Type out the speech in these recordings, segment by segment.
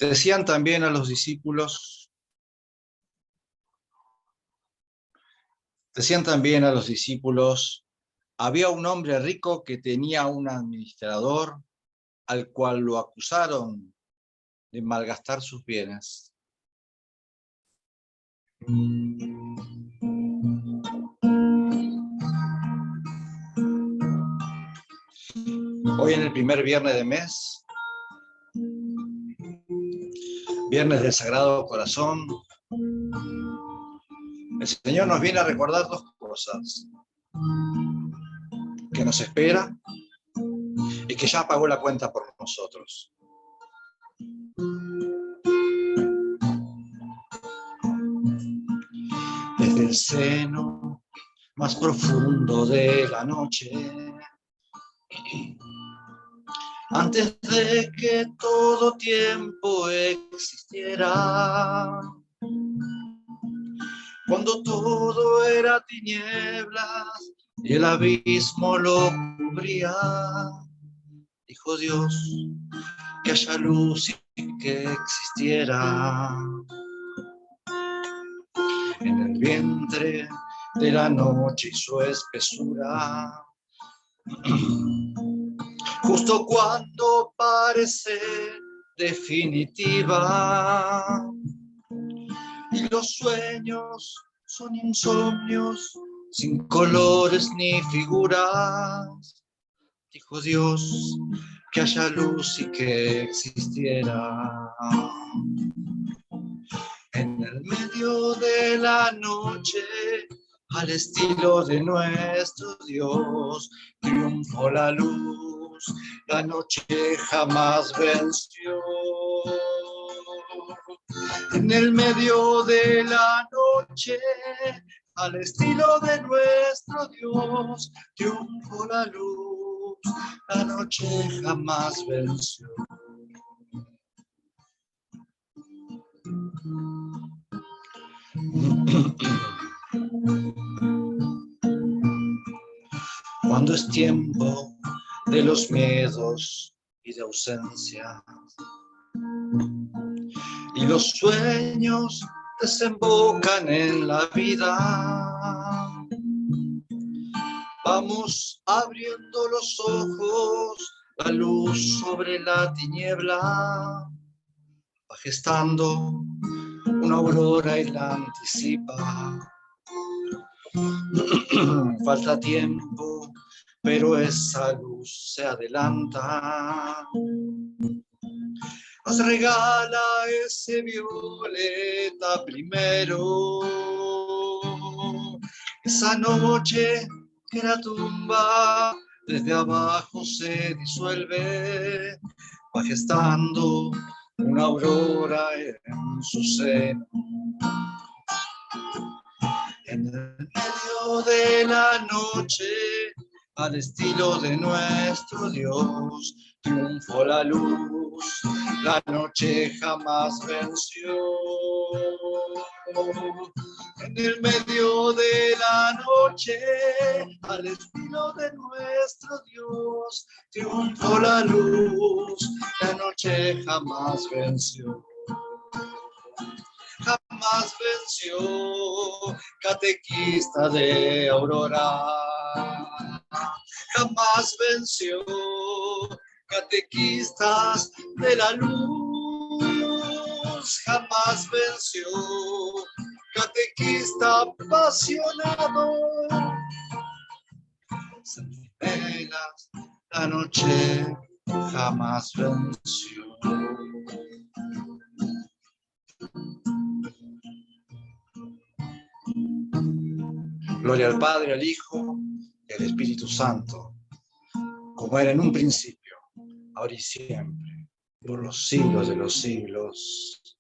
Decían también a los discípulos, había un hombre rico que tenía un administrador al cual lo acusaron de malgastar sus bienes. Hoy en el primer viernes de mes, viernes del Sagrado Corazón, el Señor nos viene a recordar dos cosas: que nos espera y que ya pagó la cuenta por nosotros. Desde el seno más profundo de la noche, antes de que todo tiempo existiera, cuando todo era tinieblas y el abismo lo cubría, dijo Dios que haya luz y que existiera. En el vientre de la noche y su espesura, justo cuando parece definitiva, y los sueños son insomnios sin colores ni figuras, dijo Dios que haya luz y que existiera. En el medio de la noche, al estilo de nuestro Dios, triunfó la luz, la noche jamás venció. En el medio de la noche, al estilo de nuestro Dios, triunfó la luz, la noche jamás venció. Cuando es tiempo de los miedos y de ausencia, y los sueños desembocan en la vida, vamos abriendo los ojos, la luz sobre la tiniebla, va gestando una aurora y la anticipa. Falta tiempo, pero esa luz se adelanta. Nos regala ese violeta primero, esa noche que la tumba desde abajo se disuelve, va gestando una aurora en su seno. En el medio de la noche, al estilo de nuestro Dios, triunfó la luz, la noche jamás venció. En el medio de la noche, al estilo de nuestro Dios, triunfó la luz, la noche jamás venció. Jamás venció, catequista de Aurora. Jamás venció, catequistas de la luz. Jamás venció, catequista apasionado. Centinelas, la noche jamás venció. Gloria al Padre, al Hijo y al Espíritu Santo, como era en un principio, ahora y siempre, por los siglos de los siglos.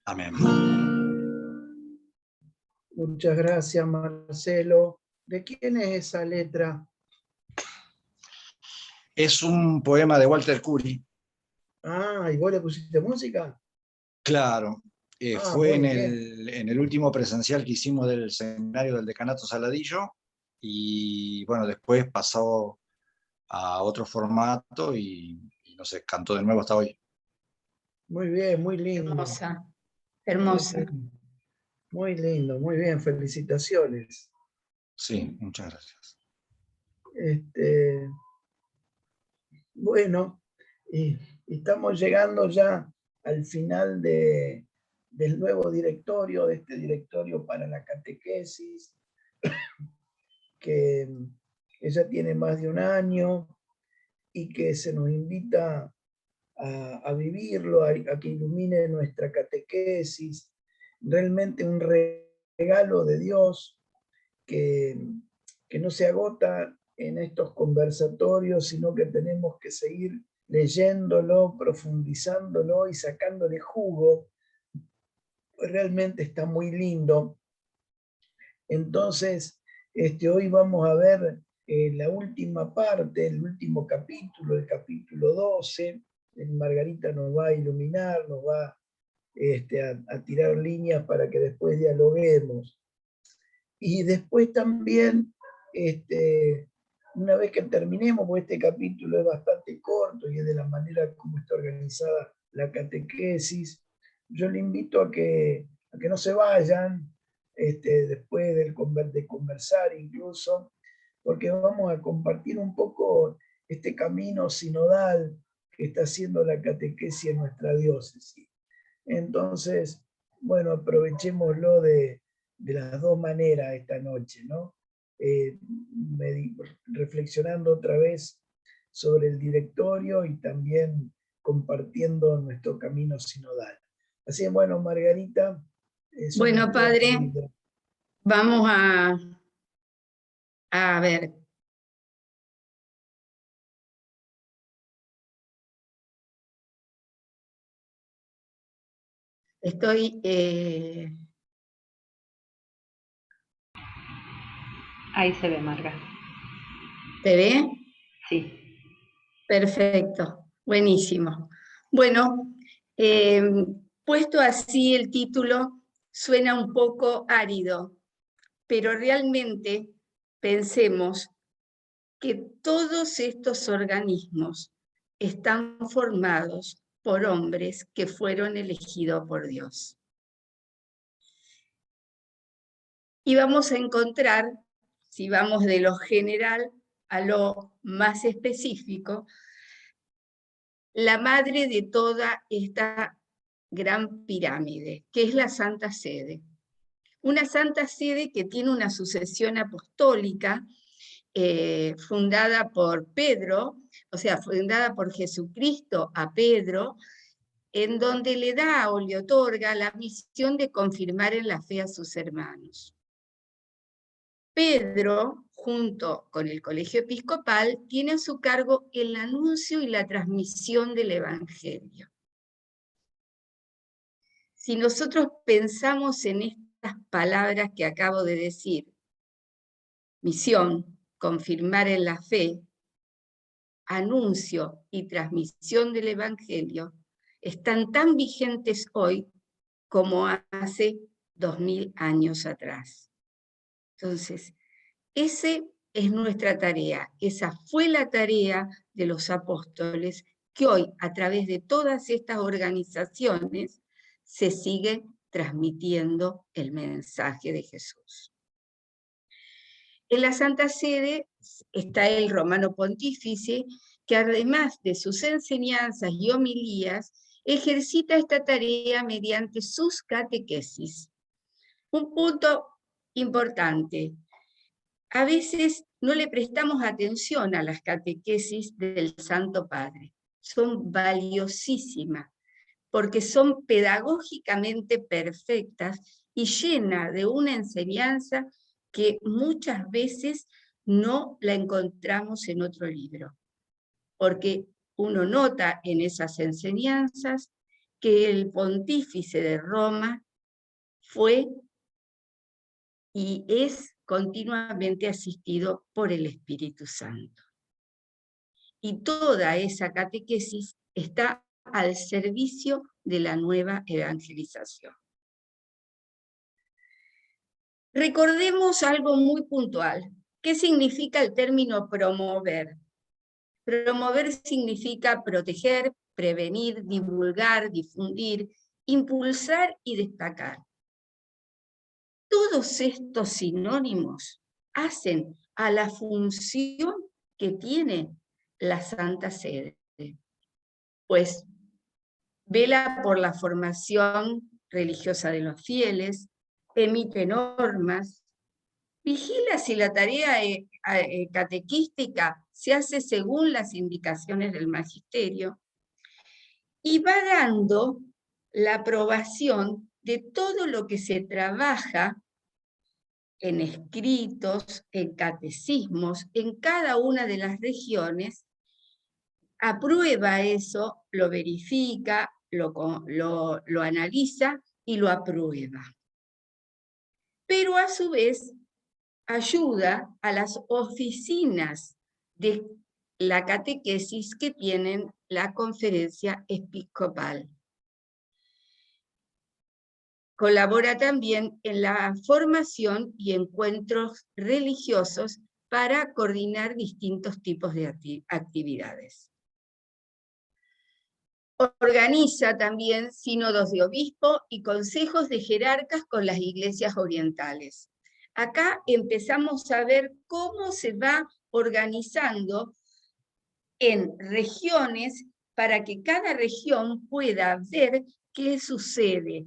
Amén. Muchas gracias, Marcelo. ¿De quién es esa letra? Es un poema de Walter Curie. Ah, ¿y vos le pusiste música? Claro. Fue en el último presencial que hicimos del seminario del Decanato Saladillo, y bueno, después pasó a otro formato y no sé, cantó de nuevo hasta hoy. Muy bien, muy lindo. Hermosa, hermosa. Muy lindo, muy bien, felicitaciones. Sí, muchas gracias. Bueno, y estamos llegando ya al final del nuevo directorio, de este directorio para la catequesis, que ya tiene más de un año y que se nos invita a vivirlo, a que ilumine nuestra catequesis. Realmente un regalo de Dios que no se agota en estos conversatorios, sino que tenemos que seguir leyéndolo, profundizándolo y sacándole jugo. Realmente está muy lindo. Entonces, hoy vamos a ver la última parte, el último capítulo, el capítulo 12. Margarita nos va a iluminar, nos va a tirar líneas para que después dialoguemos. Y después también, una vez que terminemos, porque este capítulo es bastante corto y es de la manera como está organizada la catequesis, yo le invito a que no se vayan después de conversar incluso, porque vamos a compartir un poco este camino sinodal que está haciendo la catequesis en nuestra diócesis. Entonces, bueno, aprovechémoslo de las dos maneras esta noche, ¿no? Reflexionando otra vez sobre el directorio y también compartiendo nuestro camino sinodal. Así que bueno, Margarita. Bueno, padre, vamos a ver. Estoy... Ahí se ve, Marga. ¿Te ve? Sí. Perfecto, buenísimo. Bueno, puesto así el título, suena un poco árido, pero realmente pensemos que todos estos organismos están formados por hombres que fueron elegidos por Dios. Y vamos a encontrar, si vamos de lo general a lo más específico, la madre de toda esta gran pirámide, que es la Santa Sede. Una Santa Sede que tiene una sucesión apostólica fundada por Pedro, o sea, fundada por Jesucristo a Pedro, en donde le da o le otorga la misión de confirmar en la fe a sus hermanos. Pedro, junto con el colegio episcopal, tiene a su cargo el anuncio y la transmisión del Evangelio. Si nosotros pensamos en estas palabras que acabo de decir, misión, confirmar en la fe, anuncio y transmisión del Evangelio, están tan vigentes hoy como hace 2000 años atrás. Entonces, esa es nuestra tarea, esa fue la tarea de los apóstoles que hoy, a través de todas estas organizaciones, se sigue transmitiendo el mensaje de Jesús. En la Santa Sede está el Romano Pontífice, que además de sus enseñanzas y homilías, ejercita esta tarea mediante sus catequesis. Un punto importante: a veces no le prestamos atención a las catequesis del Santo Padre. Son valiosísimas, porque son pedagógicamente perfectas y llenas de una enseñanza que muchas veces no la encontramos en otro libro. Porque uno nota en esas enseñanzas que el pontífice de Roma fue y es continuamente asistido por el Espíritu Santo. Y toda esa catequesis está al servicio de la nueva evangelización. Recordemos algo muy puntual. ¿Qué significa el término promover? Promover significa proteger, prevenir, divulgar, difundir, impulsar y destacar. Todos estos sinónimos hacen a la función que tiene la Santa Sede, pues vela por la formación religiosa de los fieles, emite normas, vigila si la tarea catequística se hace según las indicaciones del magisterio, y va dando la aprobación de todo lo que se trabaja en escritos, en catecismos, en cada una de las regiones, aprueba eso, lo verifica, lo analiza y lo aprueba. Pero a su vez ayuda a las oficinas de la catequesis que tienen la conferencia episcopal. Colabora también en la formación y encuentros religiosos para coordinar distintos tipos de actividades. Organiza también sínodos de obispo y consejos de jerarcas con las iglesias orientales. Acá empezamos a ver cómo se va organizando en regiones para que cada región pueda ver qué sucede,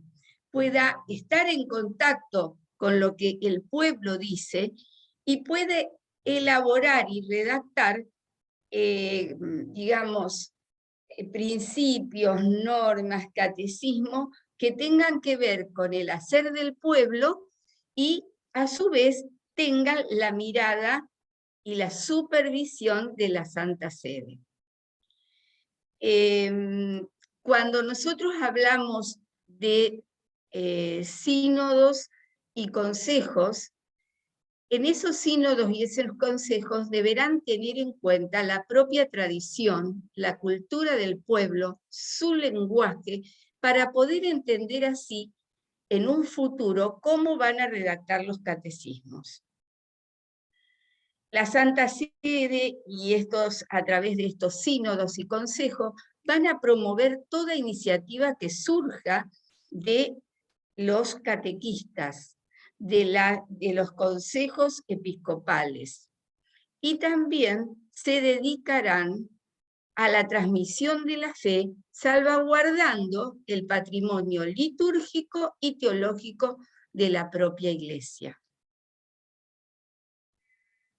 pueda estar en contacto con lo que el pueblo dice y puede elaborar y redactar, digamos, principios, normas, catecismo, que tengan que ver con el hacer del pueblo y a su vez tengan la mirada y la supervisión de la Santa Sede. Cuando nosotros hablamos de sínodos y consejos, en esos sínodos y esos consejos deberán tener en cuenta la propia tradición, la cultura del pueblo, su lenguaje, para poder entender así en un futuro cómo van a redactar los catecismos. La Santa Sede y a través de estos sínodos y consejos van a promover toda iniciativa que surja de los catequistas, de los consejos episcopales, y también se dedicarán a la transmisión de la fe, salvaguardando el patrimonio litúrgico y teológico de la propia Iglesia.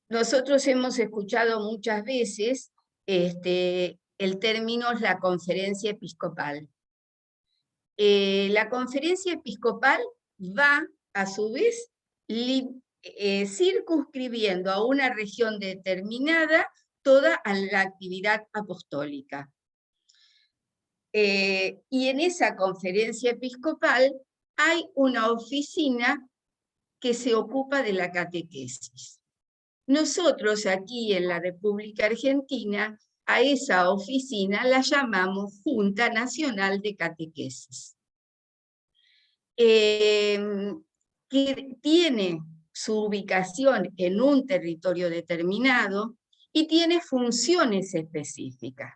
Nosotros hemos escuchado muchas veces el término la conferencia episcopal. La conferencia episcopal va, a su vez, circunscribiendo a una región determinada toda la actividad apostólica. Y en esa conferencia episcopal hay una oficina que se ocupa de la catequesis. Nosotros aquí en la República Argentina a esa oficina la llamamos Junta Nacional de Catequesis, que tiene su ubicación en un territorio determinado y tiene funciones específicas.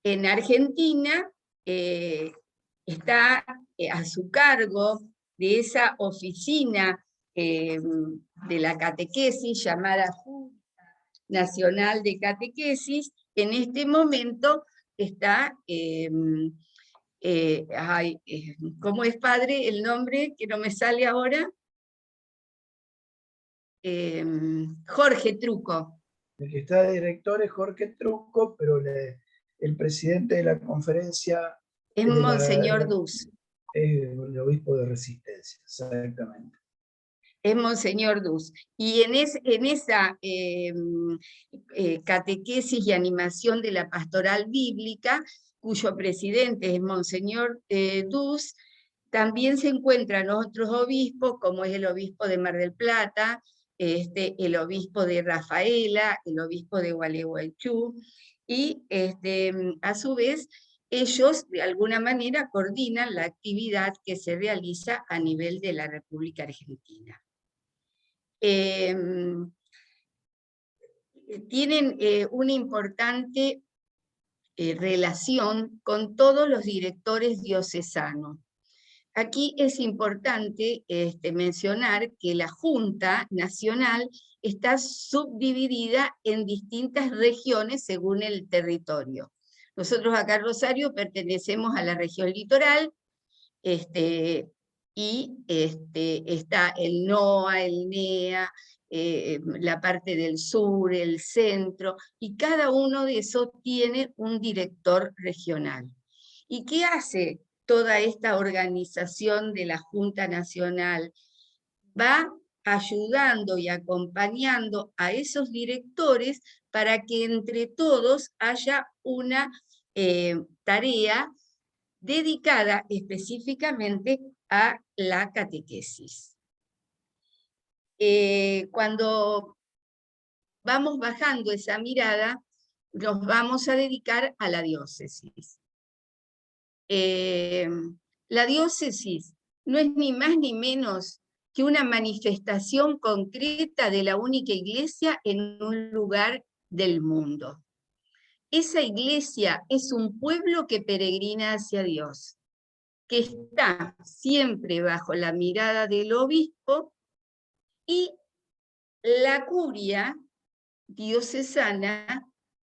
En Argentina está a su cargo de esa oficina de la catequesis llamada Junta Nacional de Catequesis. En este momento está, ¿cómo es, padre, el nombre que no me sale ahora? Jorge Truco. El que está de director es Jorge Truco, pero el presidente de la conferencia es Monseñor Dus. Es el obispo de Resistencia, exactamente. Es Monseñor Dus. Y en esa catequesis y animación de la pastoral bíblica, cuyo presidente es Monseñor Dus, también se encuentran otros obispos, como es el obispo de Mar del Plata, el obispo de Rafaela, el obispo de Gualeguaychú, y a su vez ellos de alguna manera coordinan la actividad que se realiza a nivel de la República Argentina. Tienen una importante relación con todos los directores diocesanos. Aquí es importante mencionar que la Junta Nacional está subdividida en distintas regiones según el territorio. Nosotros acá en Rosario pertenecemos a la región litoral, y está el NOA, el NEA, la parte del sur, el centro, y cada uno de esos tiene un director regional. ¿Y qué hace toda esta organización de la Junta Nacional? Va ayudando y acompañando a esos directores para que entre todos haya una tarea dedicada específicamente a la catequesis. Cuando vamos bajando esa mirada, nos vamos a dedicar a la diócesis. La diócesis no es ni más ni menos que una manifestación concreta de la única iglesia en un lugar del mundo. Esa iglesia es un pueblo que peregrina hacia Dios, que está siempre bajo la mirada del obispo, y la curia diocesana,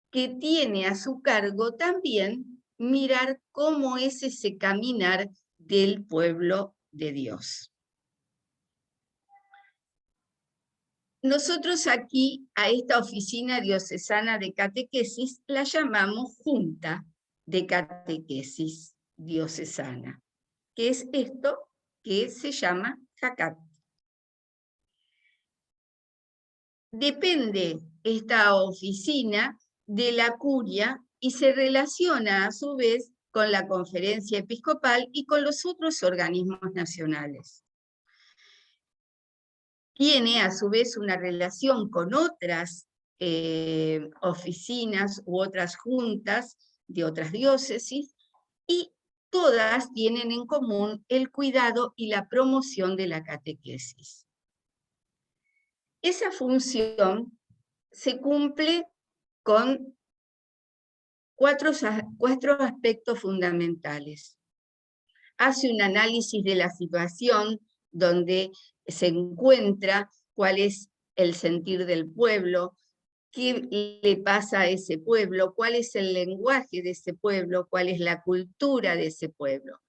que tiene a su cargo también mirar cómo es ese caminar del pueblo de Dios. Nosotros aquí a esta oficina diocesana de catequesis la llamamos Junta de Catequesis Diocesana, que es esto que se llama JACAT. Depende esta oficina de la curia y se relaciona a su vez con la Conferencia Episcopal y con los otros organismos nacionales. Tiene a su vez una relación con otras oficinas u otras juntas de otras diócesis, y todas tienen en común el cuidado y la promoción de la catequesis. Esa función se cumple con cuatro aspectos fundamentales. Hace un análisis de la situación donde se encuentra cuál es el sentir del pueblo, qué le pasa a ese pueblo, cuál es el lenguaje de ese pueblo, cuál es la cultura de ese pueblo.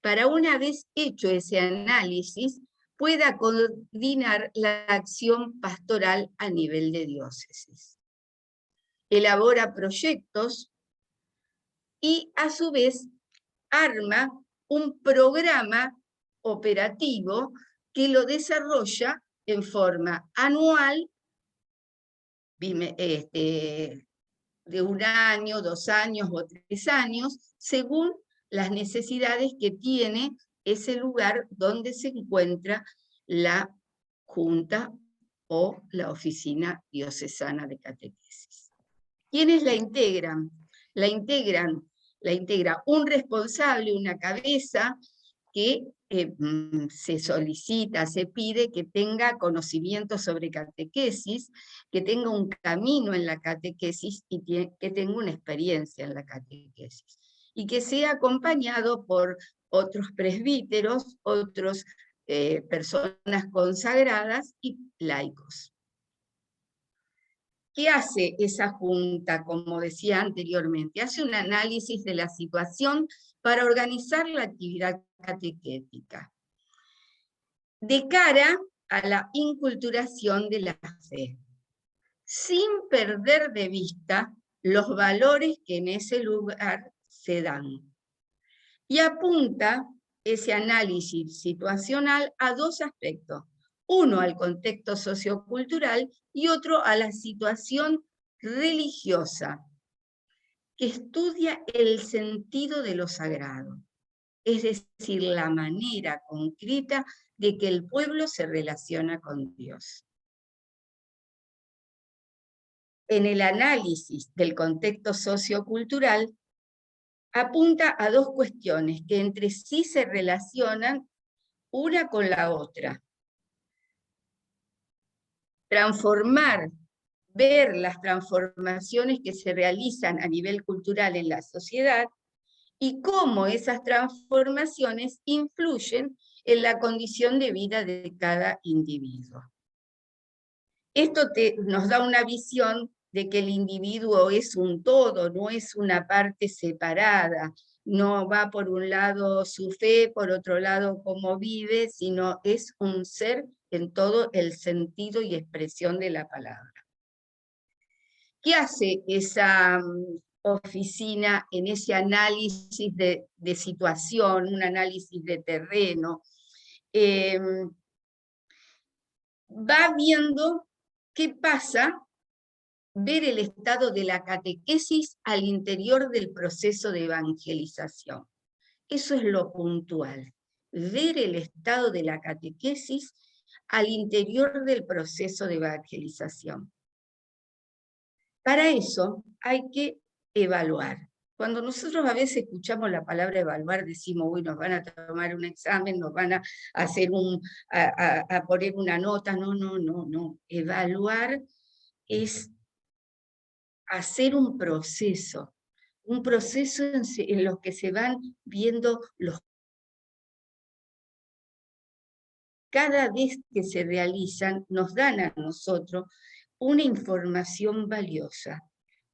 Para una vez hecho ese análisis, pueda coordinar la acción pastoral a nivel de diócesis. Elabora proyectos y a su vez arma un programa operativo que lo desarrolla en forma anual, de 1 año, 2 años o 3 años, según las necesidades que tiene ese lugar donde se encuentra la junta o la oficina diocesana de catequesis. ¿Quiénes la integran? La integra un responsable, una cabeza, que se solicita, se pide que tenga conocimiento sobre catequesis, que tenga un camino en la catequesis y que tenga una experiencia en la catequesis. Y que sea acompañado por otros presbíteros, otras personas consagradas y laicos. ¿Qué hace esa junta? Como decía anteriormente, hace un análisis de la situación para organizar la actividad catequética, de cara a la inculturación de la fe, sin perder de vista los valores que en ese lugar se dan. Y apunta ese análisis situacional a 2 aspectos. Uno al contexto sociocultural y otro a la situación religiosa, que estudia el sentido de lo sagrado, es decir, la manera concreta de que el pueblo se relaciona con Dios. En el análisis del contexto sociocultural, apunta a 2 cuestiones que entre sí se relacionan una con la otra. Transformar ver las transformaciones que se realizan a nivel cultural en la sociedad y cómo esas transformaciones influyen en la condición de vida de cada individuo. Esto nos da una visión de que el individuo es un todo, no es una parte separada, no va por un lado su fe, por otro lado cómo vive, sino es un ser en todo el sentido y expresión de la palabra. ¿Qué hace esa oficina en ese análisis de situación, un análisis de terreno? Va viendo qué pasa, ver el estado de la catequesis al interior del proceso de evangelización. Eso es lo puntual, ver el estado de la catequesis al interior del proceso de evangelización. Para eso hay que evaluar. Cuando nosotros a veces escuchamos la palabra evaluar, decimos, uy, nos van a tomar un examen, nos van a hacer a poner una nota. No, no, no, no. Evaluar es hacer un proceso en los que se van viendo cada vez que se realizan, nos dan a nosotros una información valiosa,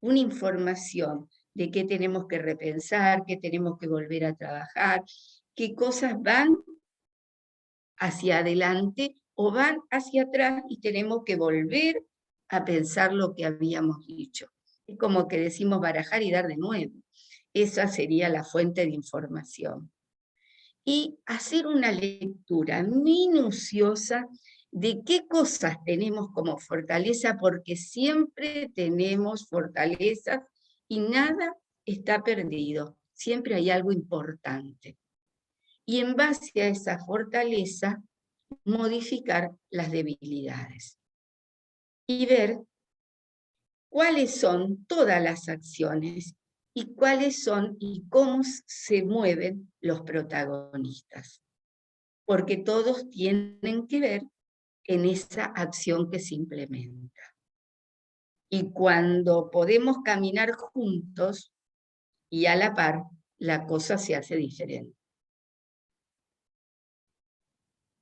una información de qué tenemos que repensar, qué tenemos que volver a trabajar, qué cosas van hacia adelante o van hacia atrás y tenemos que volver a pensar lo que habíamos dicho. Es como que decimos barajar y dar de nuevo. Esa sería la fuente de información. Y hacer una lectura minuciosa de qué cosas tenemos como fortaleza, porque siempre tenemos fortalezas y nada está perdido. Siempre hay algo importante. Y en base a esa fortaleza, modificar las debilidades. Y ver cuáles son todas las acciones y cuáles son y cómo se mueven los protagonistas. Porque todos tienen que ver en esa acción que se implementa. Y cuando podemos caminar juntos y a la par, la cosa se hace diferente.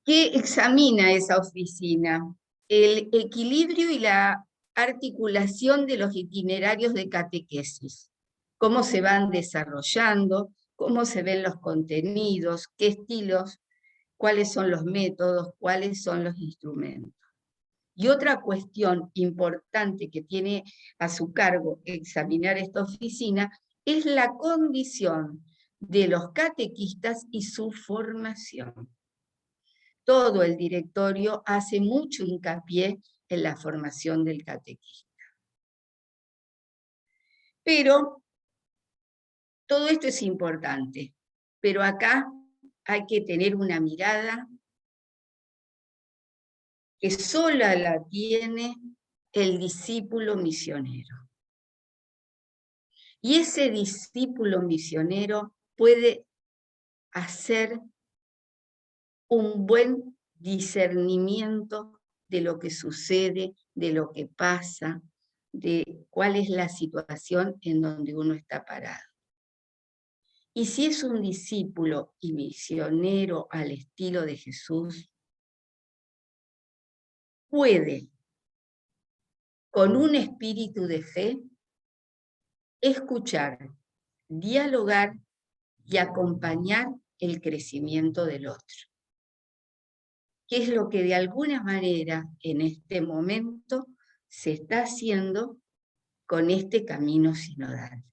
¿Qué examina esa oficina? El equilibrio y la articulación de los itinerarios de catequesis. Cómo se van desarrollando, cómo se ven los contenidos, qué estilos, cuáles son los métodos, cuáles son los instrumentos. Y otra cuestión importante que tiene a su cargo examinar esta oficina es la condición de los catequistas y su formación. Todo el directorio hace mucho hincapié en la formación del catequista. Pero todo esto es importante, pero acá hay que tener una mirada que sola la tiene el discípulo misionero. Y ese discípulo misionero puede hacer un buen discernimiento de lo que sucede, de lo que pasa, de cuál es la situación en donde uno está parado. Y si es un discípulo y misionero al estilo de Jesús, puede, con un espíritu de fe, escuchar, dialogar y acompañar el crecimiento del otro. ¿Qué es lo que de alguna manera en este momento se está haciendo con este camino sinodal?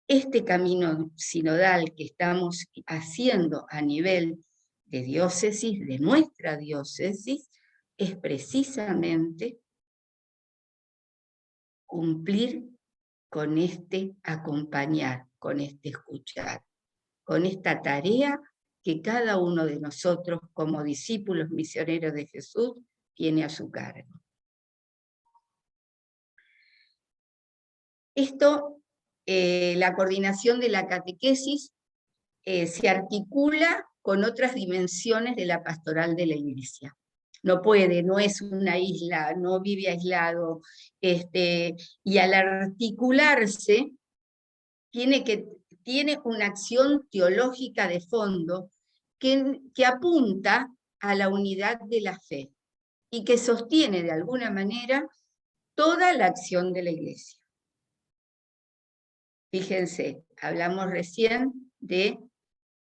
Este camino sinodal que estamos haciendo a nivel de diócesis, de nuestra diócesis, es precisamente cumplir con este acompañar, con este escuchar, con esta tarea que cada uno de nosotros como discípulos misioneros de Jesús tiene a su cargo. Esto, la coordinación de la catequesis se articula con otras dimensiones de la pastoral de la Iglesia. no puede, no es una isla, no vive aislado, y al articularse tiene una acción teológica de fondo que apunta a la unidad de la fe y que sostiene de alguna manera toda la acción de la Iglesia. Fíjense, hablamos recién de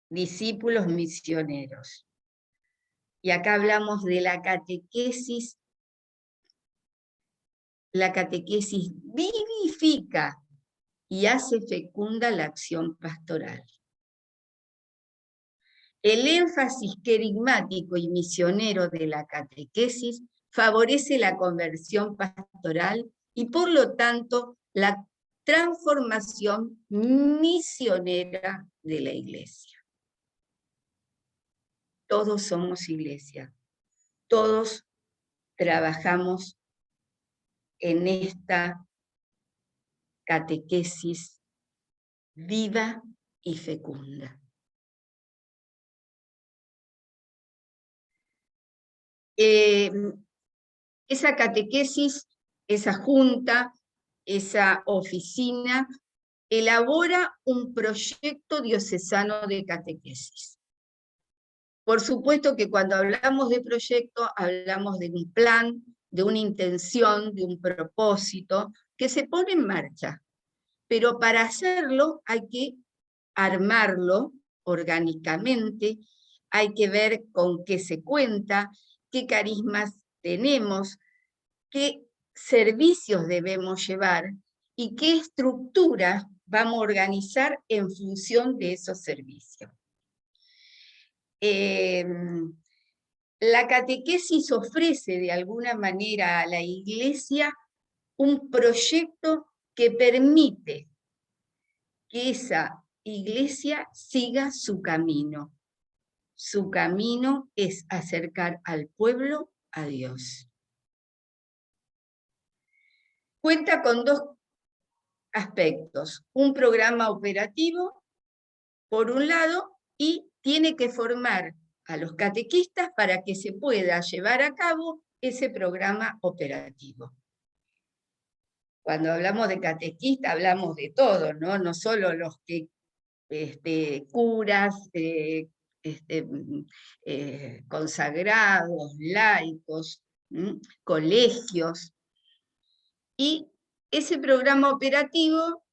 discípulos misioneros. Y acá hablamos de la catequesis. La catequesis vivifica y hace fecunda la acción pastoral. El énfasis querigmático y misionero de la catequesis favorece la conversión pastoral y por lo tanto la transformación misionera de la Iglesia. Todos somos Iglesia, todos trabajamos en esta catequesis viva y fecunda. Esa catequesis, esa junta, esa oficina, elabora un proyecto diocesano de catequesis. Por supuesto que cuando hablamos de proyecto, hablamos de un plan, de una intención, de un propósito, que se pone en marcha. Pero para hacerlo hay que armarlo orgánicamente, hay que ver con qué se cuenta, qué carismas tenemos, qué servicios debemos llevar y qué estructura vamos a organizar en función de esos servicios. La catequesis ofrece de alguna manera a la Iglesia un proyecto que permite que esa Iglesia siga su camino. Su camino es acercar al pueblo a Dios. Cuenta con dos aspectos: un programa operativo, por un lado, y tiene que formar a los catequistas para que se pueda llevar a cabo ese programa operativo. Cuando hablamos de catequista hablamos de todo, ¿no? No solo los que curas, consagrados, laicos, colegios. Y ese programa operativo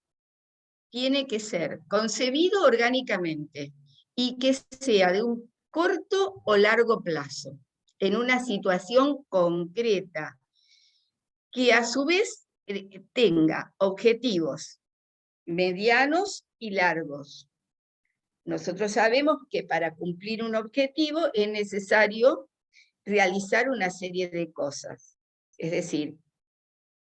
tiene que ser concebido orgánicamente y que sea de un corto o largo plazo, en una situación concreta, que a su vez tenga objetivos medianos y largos. Nosotros sabemos que para cumplir un objetivo es necesario realizar una serie de cosas. Es decir,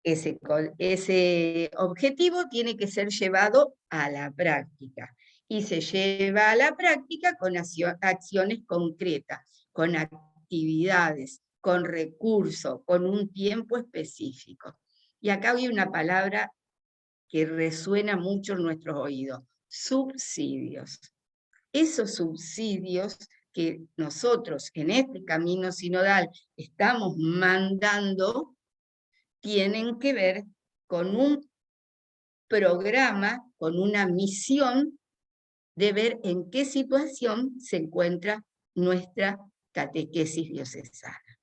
ese objetivo tiene que ser llevado a la práctica. Y se lleva a la práctica con acciones concretas, con actividades, con recursos, con un tiempo específico. Y acá hay una palabra que resuena mucho en nuestros oídos: subsidios. Esos subsidios que nosotros en este camino sinodal estamos mandando tienen que ver con un programa, con una misión de ver en qué situación se encuentra nuestra catequesis diocesana.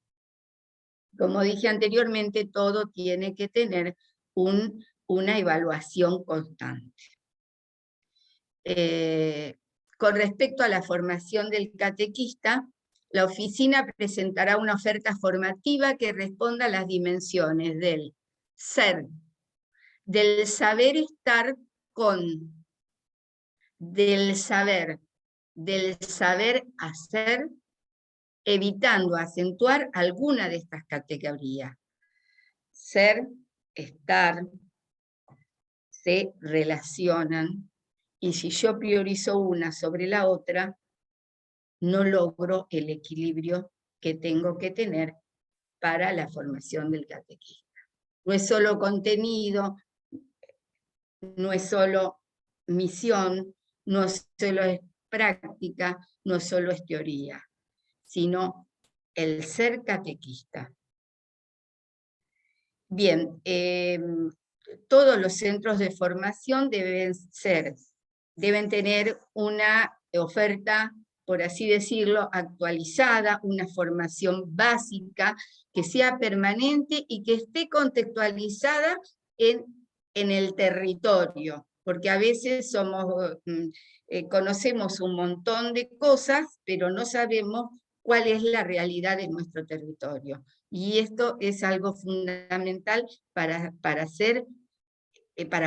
Como dije anteriormente, todo tiene que tener una evaluación constante. Con respecto a la formación del catequista, la oficina presentará una oferta formativa que responda a las dimensiones del ser, del saber estar con, del saber hacer, evitando acentuar alguna de estas categorías. Ser, estar, se relacionan, y si yo priorizo una sobre la otra, no logro el equilibrio que tengo que tener para la formación del catequista. No es solo contenido, no es solo misión, no es solo práctica, no solo es teoría, sino el ser catequista. Bien, todos los centros de formación deben tener una oferta, por así decirlo, actualizada, una formación básica que sea permanente y que esté contextualizada en el territorio, porque a veces conocemos un montón de cosas, pero no sabemos cuál es la realidad de nuestro territorio. Y esto es algo fundamental para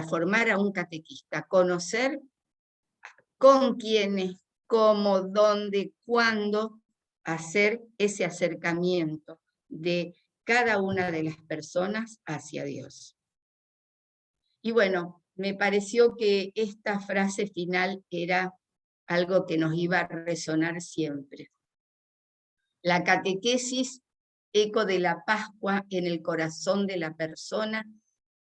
formar a un catequista, conocer con quiénes, cómo, dónde, cuándo, hacer ese acercamiento de cada una de las personas hacia Dios. Y bueno, me pareció que esta frase final era algo que nos iba a resonar siempre. La catequesis, eco de la Pascua en el corazón de la persona,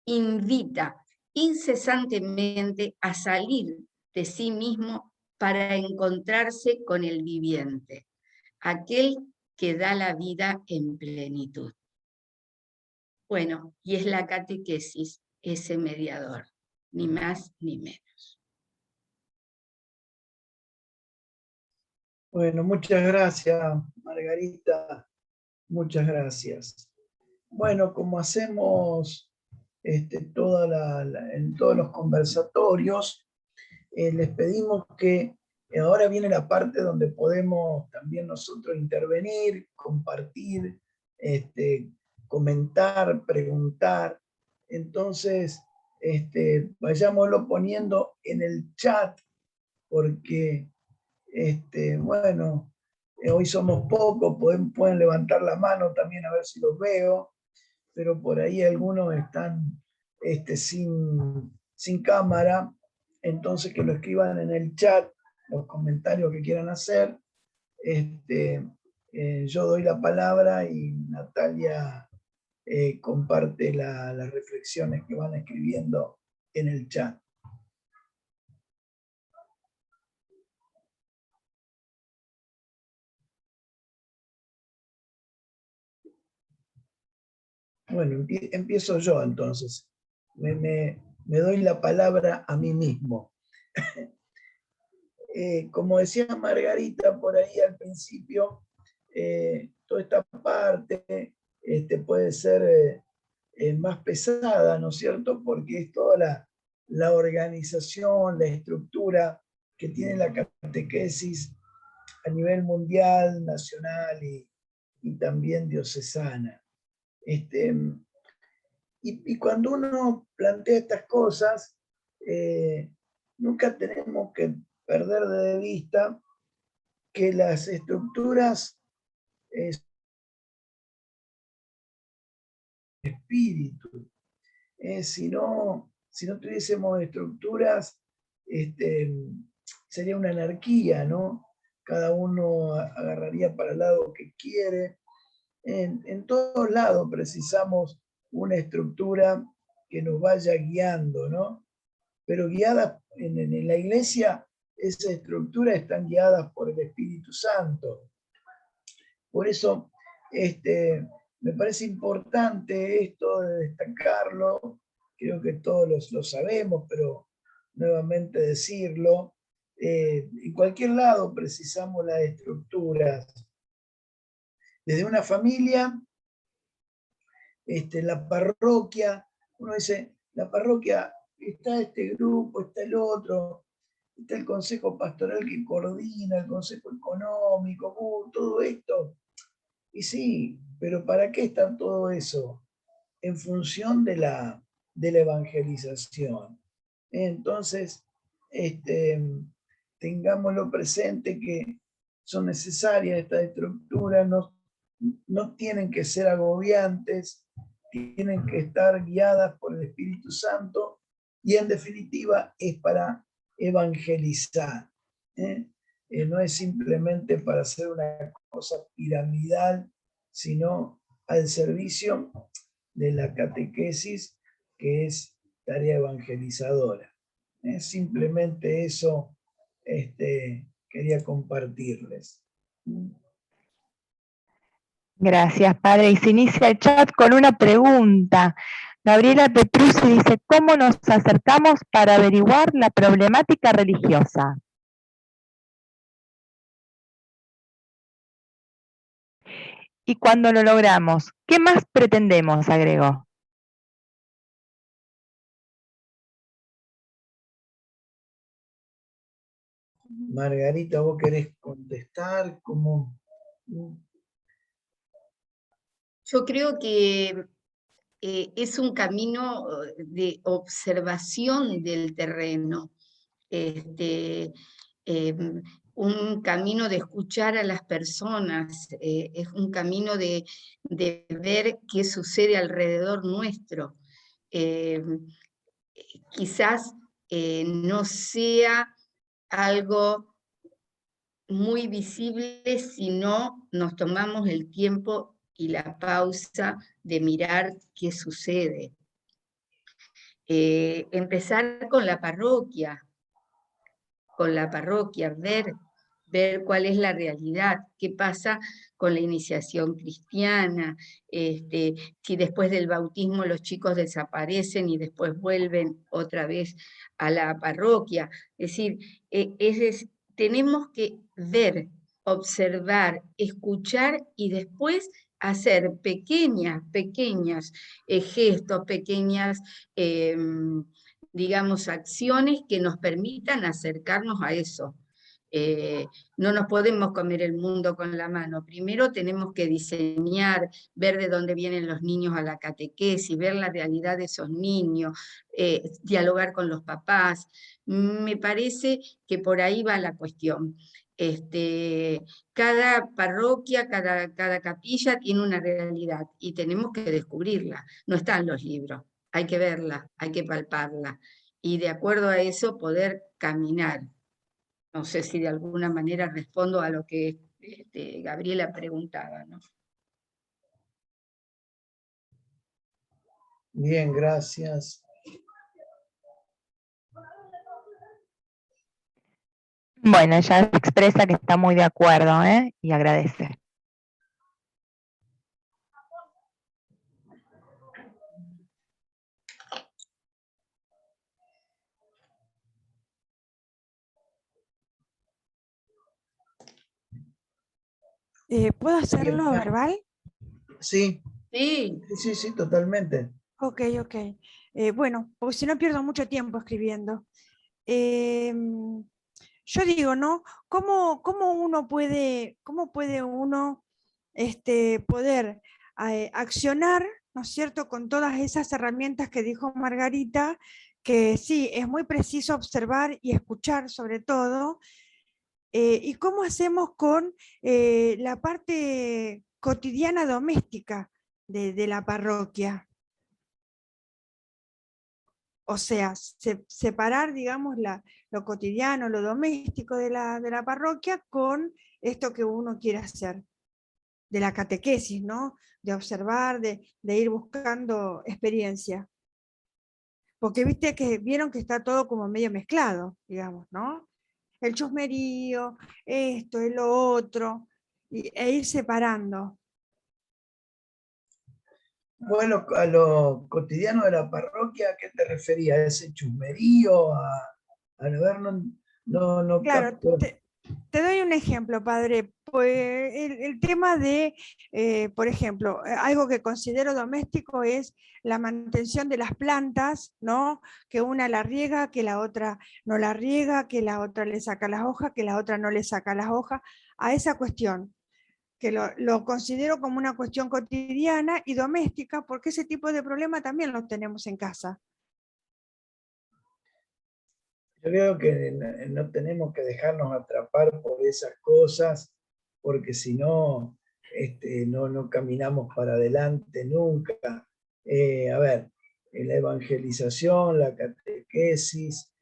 invita incesantemente a salir de sí mismo para encontrarse con el viviente, aquel que da la vida en plenitud. Bueno, y es la catequesis ese mediador, ni más ni menos. Bueno, muchas gracias, Margarita. Muchas gracias. Bueno, como hacemos en todos los conversatorios, les pedimos que ahora viene la parte donde podemos también nosotros intervenir, compartir, comentar, preguntar. Entonces, vayámoslo poniendo en el chat, porque, bueno, hoy somos pocos, pueden levantar la mano también a ver si los veo, pero por ahí algunos están sin cámara, entonces que lo escriban en el chat, los comentarios que quieran hacer. Yo doy la palabra y Natalia comparte las reflexiones que van escribiendo en el chat. Bueno, empiezo yo entonces. Me doy la palabra a mí mismo. Como decía Margarita por ahí al principio, toda esta parte puede ser más pesada, ¿no es cierto? Porque es toda la organización, la estructura que tiene la catequesis a nivel mundial, nacional y también diocesana. Y cuando uno plantea estas cosas, nunca tenemos que perder de vista que las estructuras espíritu. Si no tuviésemos estructuras, sería una anarquía, ¿no? Cada uno agarraría para el lado que quiere. En todos lados precisamos una estructura que nos vaya guiando, ¿no? Pero guiadas en la iglesia, esas estructuras están guiadas por el Espíritu Santo. Por eso, me parece importante esto de destacarlo. Creo que todos lo sabemos, pero nuevamente decirlo. En cualquier lado precisamos las estructuras. Desde una familia, la parroquia, uno dice, la parroquia, está este grupo, está el otro, está el consejo pastoral que coordina, el consejo económico, todo esto. Y sí, pero ¿para qué está todo eso? En función de la evangelización. Entonces, tengámoslo presente que son necesarias estas estructuras, no tienen que ser agobiantes, tienen que estar guiadas por el Espíritu Santo y en definitiva es para evangelizar. No es simplemente para hacer una cosa piramidal, sino al servicio de la catequesis, que es tarea evangelizadora. Simplemente eso quería compartirles. Gracias, padre. Y se inicia el chat con una pregunta. Gabriela Petruzzi dice, ¿cómo nos acercamos para averiguar la problemática religiosa? Y cuando lo logramos, ¿qué más pretendemos? Agregó. Margarita, ¿vos querés contestar? ¿Cómo? Yo creo que es un camino de observación del terreno, em, un camino de escuchar a las personas, es un camino de ver qué sucede alrededor nuestro. Quizás no sea algo muy visible si no nos tomamos el tiempo y la pausa de mirar qué sucede. Empezar con la parroquia, ver cuál es la realidad, qué pasa con la iniciación cristiana, si después del bautismo los chicos desaparecen y después vuelven otra vez a la parroquia. Es decir, tenemos que ver, observar, escuchar y después hacer pequeños gestos, pequeñas digamos, acciones que nos permitan acercarnos a eso. No nos podemos comer el mundo con la mano. Primero tenemos que diseñar, ver de dónde vienen los niños a la catequesis, ver la realidad de esos niños, dialogar con los papás. Me parece que por ahí va la cuestión. Cada parroquia, cada capilla tiene una realidad y tenemos que descubrirla. No está en los libros, hay que verla, hay que palparla y de acuerdo a eso poder caminar. No sé si de alguna manera respondo a lo que Gabriela preguntaba, ¿no? Bien, gracias. Bueno, ella expresa que está muy de acuerdo, ¿eh? Y agradece. ¿Puedo hacerlo Bien, verbal? sí, Sí, sí, totalmente. Ok. Bueno, porque si no pierdo mucho tiempo escribiendo. Yo digo, ¿no? ¿Cómo uno puede, poder accionar, ¿no es cierto?, con todas esas herramientas que dijo Margarita, que sí, es muy preciso observar y escuchar sobre todo. ¿Y cómo hacemos con la parte cotidiana doméstica de la parroquia? O sea, separar, digamos, lo cotidiano, lo doméstico de la parroquia con esto que uno quiere hacer, de la catequesis, ¿no? De observar, de ir buscando experiencia. Porque vieron que está todo como medio mezclado, digamos, ¿no? El chusmerío, esto, el otro, e ir separando. Bueno, a lo cotidiano de la parroquia, ¿a qué te referías? ¿A ese chusmerío? A ver, no Claro, capto. te doy un ejemplo, padre. Pues el tema de, por ejemplo, algo que considero doméstico es la mantención de las plantas, ¿no? Que una la riega, que la otra no la riega, que la otra le saca las hojas, que la otra no le saca las hojas. A esa cuestión, que lo considero como una cuestión cotidiana y doméstica, porque ese tipo de problema también lo tenemos en casa. Yo creo que no tenemos que dejarnos atrapar por esas cosas, porque si no, no caminamos para adelante nunca. A ver, la evangelización, la catequesis,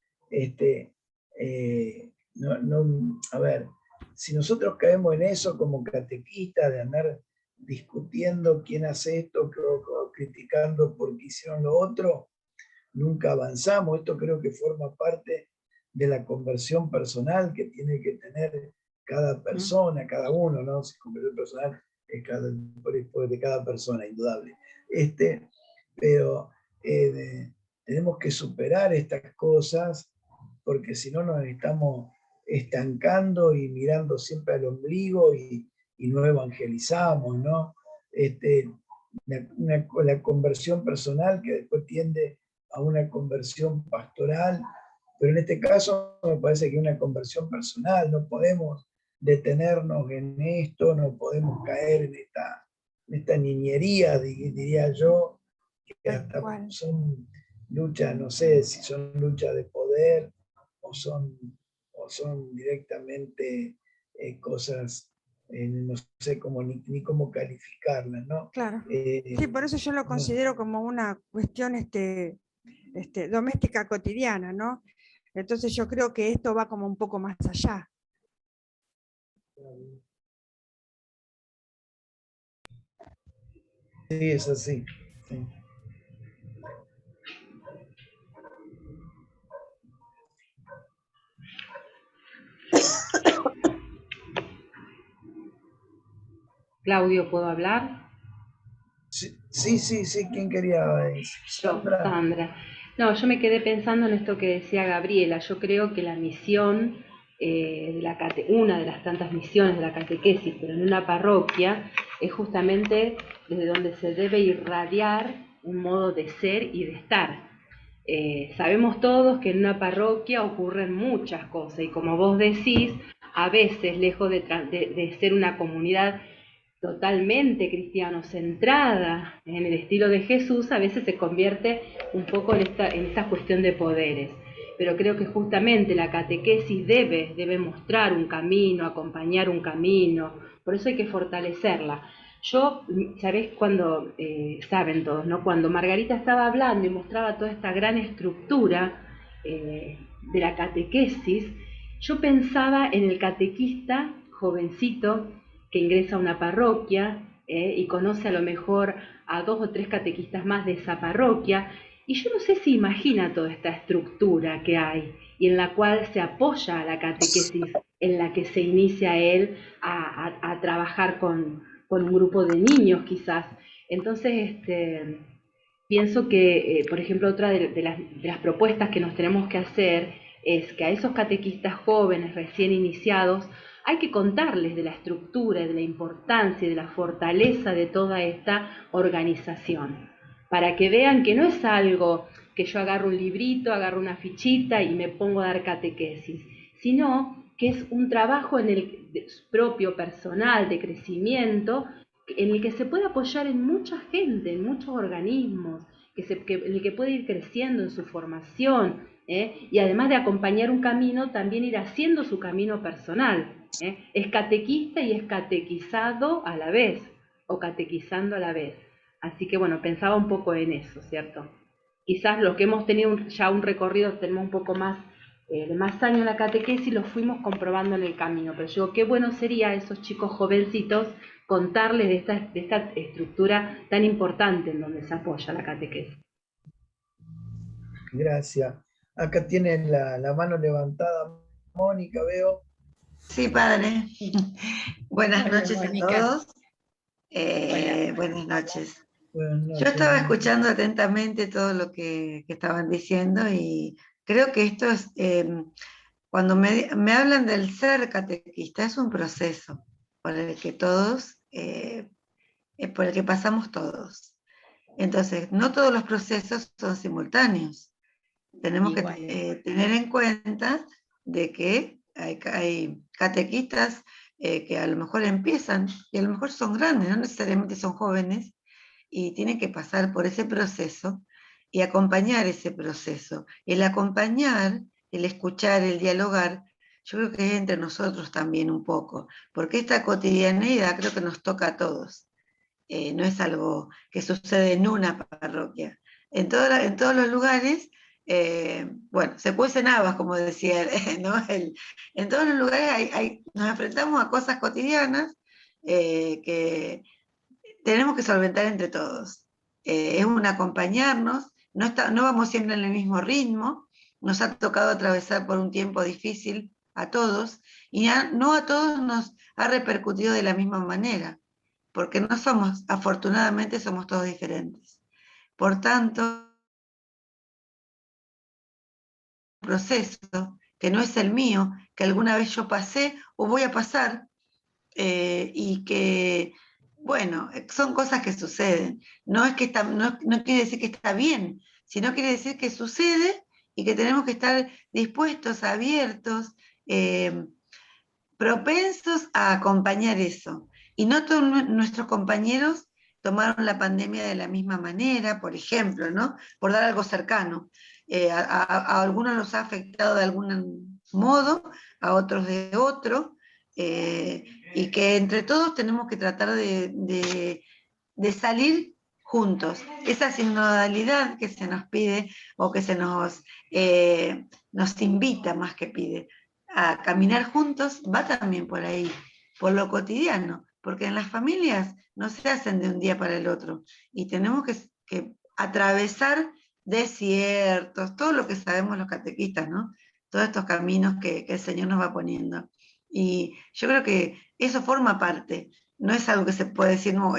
a ver, si nosotros caemos en eso como catequistas, de andar discutiendo quién hace esto o criticando porque hicieron lo otro, nunca avanzamos. Esto creo que forma parte de la conversión personal que tiene que tener cada persona, cada uno, ¿no? Si conversión personal de cada persona, indudable. Pero tenemos que superar estas cosas, porque si no nos estamos estancando y mirando siempre al ombligo y no evangelizamos, ¿no? La conversión personal que después tiende a una conversión pastoral, pero en este caso me parece que es una conversión personal, no podemos detenernos en esto, no podemos caer en esta niñería, diría yo, que hasta son luchas, no sé si son luchas de poder o son directamente cosas, no sé cómo, ni cómo calificarlas, ¿no? Claro. Sí, por eso yo lo considero como una cuestión doméstica cotidiana, ¿no? Entonces yo creo que esto va como un poco más allá. Sí, es así. Sí. Claudio, ¿puedo hablar? Sí, ¿quién quería? Sandra. Sandra. No, yo me quedé pensando en esto que decía Gabriela. Yo creo que la misión, una de las tantas misiones de la catequesis, pero en una parroquia, es justamente desde donde se debe irradiar un modo de ser y de estar. Sabemos todos que en una parroquia ocurren muchas cosas y como vos decís, a veces, lejos de ser una comunidad totalmente cristiano-centrada en el estilo de Jesús, a veces se convierte un poco en esta cuestión de poderes. Pero creo que justamente la catequesis debe mostrar un camino, acompañar un camino, por eso hay que fortalecerla. Yo, ¿sabés cuando, saben todos, ¿no? Cuando Margarita estaba hablando y mostraba toda esta gran estructura de la catequesis, yo pensaba en el catequista jovencito que ingresa a una parroquia y conoce a lo mejor a 2 o 3 catequistas más de esa parroquia, y yo no sé si imagina toda esta estructura que hay y en la cual se apoya a la catequesis en la que se inicia él a trabajar con un grupo de niños quizás. Entonces, pienso que, por ejemplo, otra de las propuestas que nos tenemos que hacer es que a esos catequistas jóvenes recién iniciados hay que contarles de la estructura, de la importancia y de la fortaleza de toda esta organización, para que vean que no es algo que yo agarro un librito, agarro una fichita y me pongo a dar catequesis, sino que es un trabajo en el propio personal de crecimiento, en el que se puede apoyar en mucha gente, en muchos organismos, en el que puede ir creciendo en su formación, y además de acompañar un camino, también ir haciendo su camino personal. Es catequista y es catequizado a la vez, o catequizando a la vez. Así que bueno, pensaba un poco en eso, ¿cierto? Quizás los que hemos tenido ya un recorrido, tenemos un poco más de más años en la catequesis, lo fuimos comprobando en el camino, pero yo digo, qué bueno sería a esos chicos jovencitos contarles de esta estructura tan importante en donde se apoya la catequesis. Gracias. Acá tienen la mano levantada, Mónica, veo. Sí, padre. Buenas Hola, noches Mónica. a todos. Buenas noches. Yo estaba escuchando atentamente todo lo que estaban diciendo y creo que esto es, cuando me hablan del ser catequista, es un proceso por el que todos, por el que pasamos todos. Entonces, no todos los procesos son simultáneos. Tenemos que tener en cuenta de que hay catequistas que a lo mejor empiezan, y a lo mejor son grandes, no necesariamente son jóvenes, y tienen que pasar por ese proceso y acompañar ese proceso. El acompañar, el escuchar, el dialogar, yo creo que es entre nosotros también un poco, porque esta cotidianeidad creo que nos toca a todos. No es algo que sucede en una parroquia. En todos los lugares, bueno, se cuecen habas, como decía él, ¿no? En todos los lugares nos enfrentamos a cosas cotidianas que tenemos que solventar entre todos. Es un acompañarnos, no vamos siempre en el mismo ritmo, nos ha tocado atravesar por un tiempo difícil a todos, y no a todos nos ha repercutido de la misma manera, porque no somos, afortunadamente somos todos diferentes. Por tanto, proceso que no es el mío, que alguna vez yo pasé o voy a pasar, y que, bueno, son cosas que suceden. No es que está, no quiere decir que está bien, sino quiere decir que sucede y que tenemos que estar dispuestos, abiertos, propensos a acompañar eso. Y no todos nuestros compañeros tomaron la pandemia de la misma manera, por ejemplo, ¿no? Por dar algo cercano. A algunos los ha afectado de algún modo, a otros de otro, y que entre todos tenemos que tratar de salir juntos. Esa sinodalidad que se nos pide o que se nos invita más que pide a caminar juntos va también por ahí, por lo cotidiano, porque en las familias no se hacen de un día para el otro y tenemos que atravesar desiertos, todo lo que sabemos los catequistas, ¿no? Todos estos caminos que el Señor nos va poniendo. Y yo creo que eso forma parte, no es algo que se puede decir, no,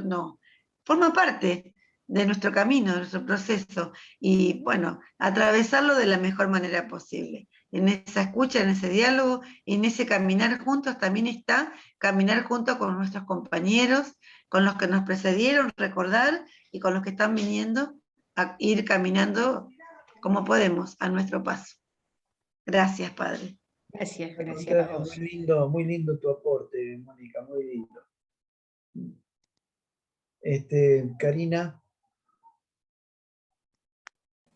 no, forma parte de nuestro camino, de nuestro proceso, y bueno, atravesarlo de la mejor manera posible. En esa escucha, en ese diálogo, en ese caminar juntos también está caminar junto con nuestros compañeros, con los que nos precedieron, recordar, y con los que están viniendo a ir caminando como podemos, a nuestro paso. Gracias, Padre. Gracias, Al gracias a contrario, vos. muy lindo tu aporte, Mónica, muy lindo. Karina.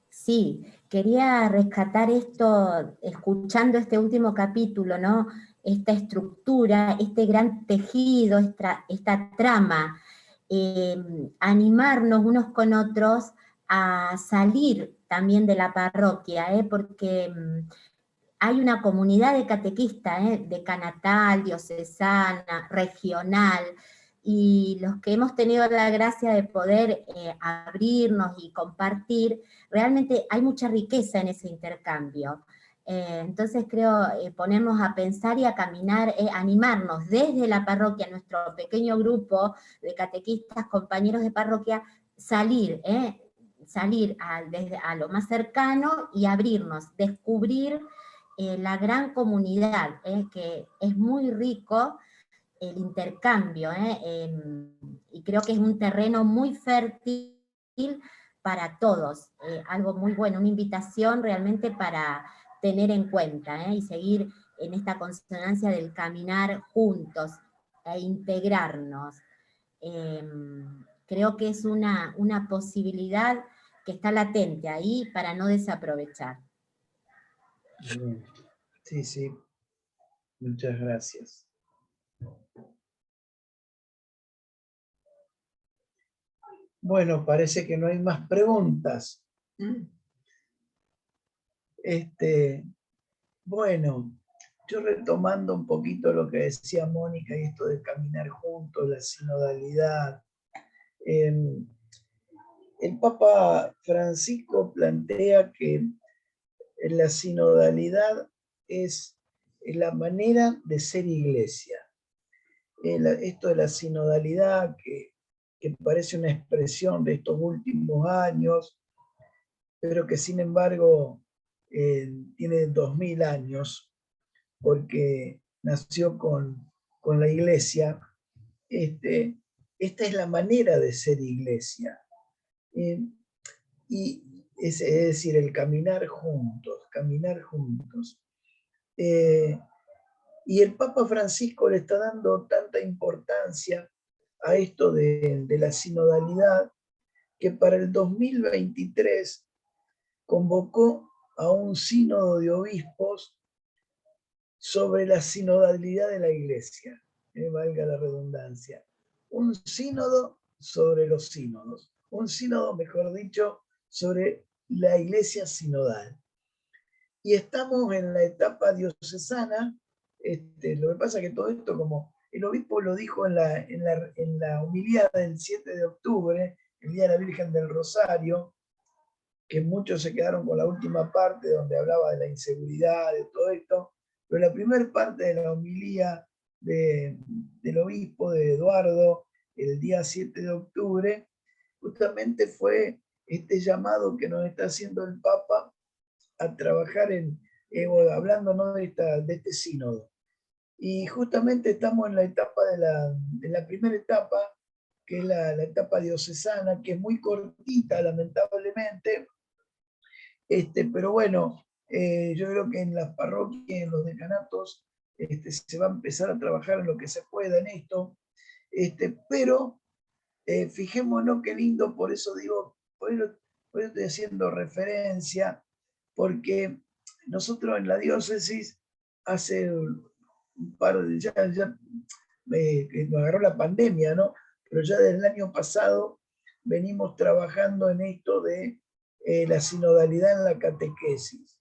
Sí, quería rescatar esto, escuchando este último capítulo, ¿no? Esta estructura, este gran tejido, esta trama, animarnos unos con otros a salir también de la parroquia, porque hay una comunidad de catequistas, decanatal, diocesana, regional, y los que hemos tenido la gracia de poder abrirnos y compartir, realmente hay mucha riqueza en ese intercambio. Entonces creo ponernos a pensar y a caminar, animarnos desde la parroquia, nuestro pequeño grupo de catequistas, compañeros de parroquia, salir desde a lo más cercano y abrirnos, descubrir la gran comunidad, que es muy rico el intercambio, y creo que es un terreno muy fértil para todos, algo muy bueno, una invitación realmente para tener en cuenta, y seguir en esta consonancia del caminar juntos e integrarnos. Creo que es una posibilidad que está latente ahí para no desaprovechar. Sí, sí. Muchas gracias. Bueno, parece que no hay más preguntas. Bueno, yo retomando un poquito lo que decía Mónica y esto de caminar juntos, la sinodalidad. El Papa Francisco plantea que la sinodalidad es la manera de ser iglesia. Esto de la sinodalidad, que parece una expresión de estos últimos años, pero que sin embargo tiene 2000 años, porque nació con la iglesia. Esta es la manera de ser iglesia. Y es decir, el caminar juntos. Y el Papa Francisco le está dando tanta importancia a esto de la sinodalidad, que para el 2023 convocó a un sínodo de obispos sobre la sinodalidad de la iglesia, valga la redundancia. Un sínodo sobre los sínodos, un sínodo, mejor dicho, sobre la iglesia sinodal. Y estamos en la etapa diocesana. Lo que pasa es que todo esto, como el obispo lo dijo en la homilía del 7 de octubre, el Día de la Virgen del Rosario, que muchos se quedaron con la última parte donde hablaba de la inseguridad, de todo esto, pero la primera parte de la homilía del obispo de Eduardo el día 7 de octubre, justamente fue este llamado que nos está haciendo el Papa a trabajar hablando, ¿no?, de este sínodo. Y justamente estamos en la etapa de la primera etapa, que es la etapa diocesana, que es muy cortita, lamentablemente, pero bueno, yo creo que en las parroquias, en los decanatos, se va a empezar a trabajar en lo que se pueda en esto, pero fijémonos qué lindo, por eso digo, por eso estoy haciendo referencia, porque nosotros en la diócesis hace un par de, ya que nos agarró la pandemia, ¿no? Pero ya desde el año pasado venimos trabajando en esto de la sinodalidad en la catequesis.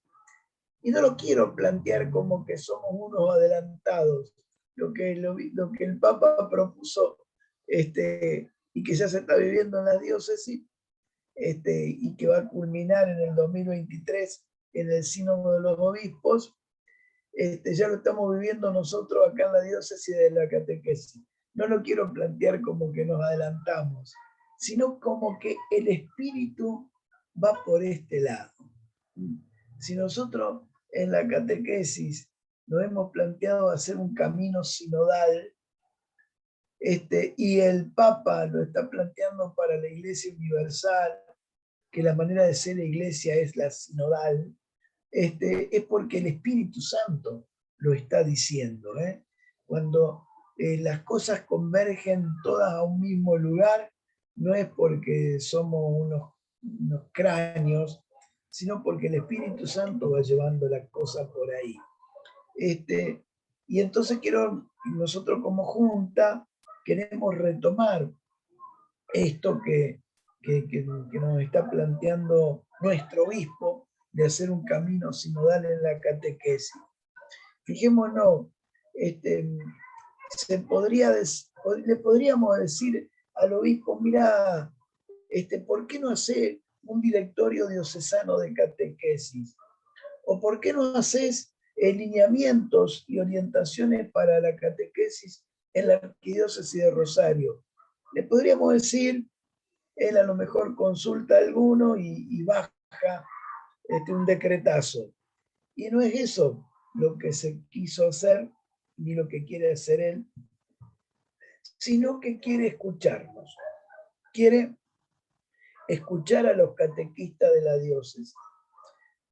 Y no lo quiero plantear como que somos unos adelantados, lo que el Papa propuso y que ya se está viviendo en la diócesis, y que va a culminar en el 2023 en el Sínodo de los Obispos, ya lo estamos viviendo nosotros acá en la diócesis de la catequesis. No lo quiero plantear como que nos adelantamos, sino como que el espíritu va por este lado. Si nosotros en la catequesis nos hemos planteado hacer un camino sinodal, y el Papa lo está planteando para la Iglesia Universal, que la manera de ser la Iglesia es la sinodal, es porque el Espíritu Santo lo está diciendo. Cuando las cosas convergen todas a un mismo lugar, no es porque somos unos cráneos, sino porque el Espíritu Santo va llevando la cosa por ahí. Y entonces nosotros como junta queremos retomar esto que nos está planteando nuestro obispo, de hacer un camino sinodal en la catequesis. Fijémonos, le podríamos decir al obispo, mira, ¿por qué no hacer un directorio diocesano de catequesis? ¿O por qué no haces lineamientos y orientaciones para la catequesis en la arquidiócesis de Rosario? Le podríamos decir, él a lo mejor consulta a alguno y baja un decretazo. Y no es eso lo que se quiso hacer, ni lo que quiere hacer él, sino que quiere escucharnos. Quiere escuchar a los catequistas de la diócesis.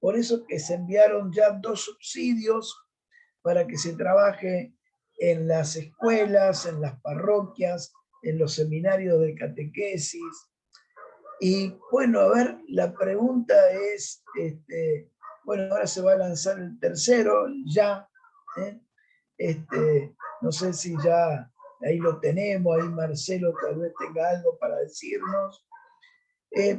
Por eso que se enviaron ya 2 subsidios para que se trabaje en las escuelas, en las parroquias, en los seminarios de catequesis. Y bueno, a ver, la pregunta es, bueno, ahora se va a lanzar el tercero, ya, no sé si ya ahí lo tenemos, ahí Marcelo tal vez tenga algo para decirnos,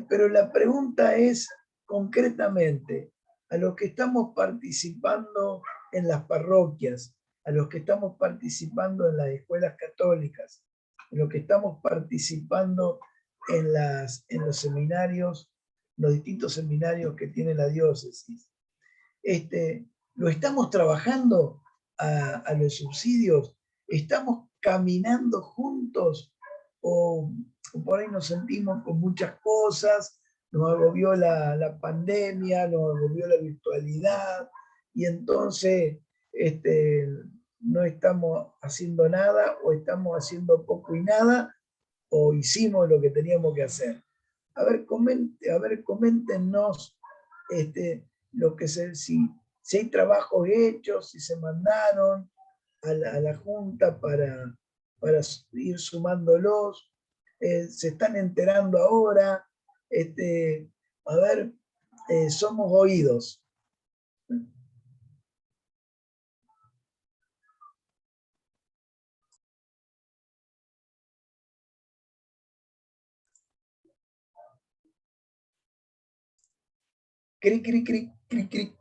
pero la pregunta es concretamente, a los que estamos participando en las parroquias, a los que estamos participando en las escuelas católicas, a los que estamos participando en los seminarios, los distintos seminarios que tiene la diócesis. ¿Lo estamos trabajando a los subsidios? ¿Estamos caminando juntos? ¿O por ahí nos sentimos con muchas cosas? Nos agobió la pandemia, nos agobió la virtualidad, y entonces no estamos haciendo nada, o estamos haciendo poco y nada, o hicimos lo que teníamos que hacer. A ver, coméntenos lo que si hay trabajos hechos, si se mandaron a la Junta para ir sumándolos, se están enterando ahora, a ver, somos oídos. Cric, cric, cric, cric, cric.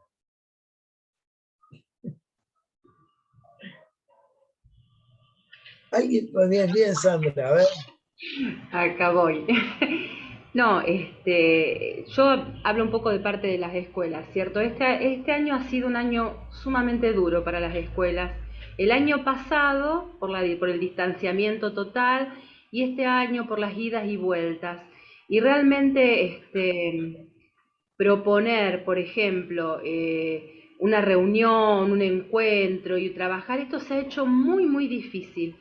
Alguien, bien, Sandra, a ver. Acá voy. No, yo hablo un poco de parte de las escuelas, ¿cierto? Este año ha sido un año sumamente duro para las escuelas, El año pasado, por el distanciamiento total, y este año por las idas y vueltas. Y realmente proponer, por ejemplo, una reunión, un encuentro y trabajar, esto se ha hecho muy, muy difícil.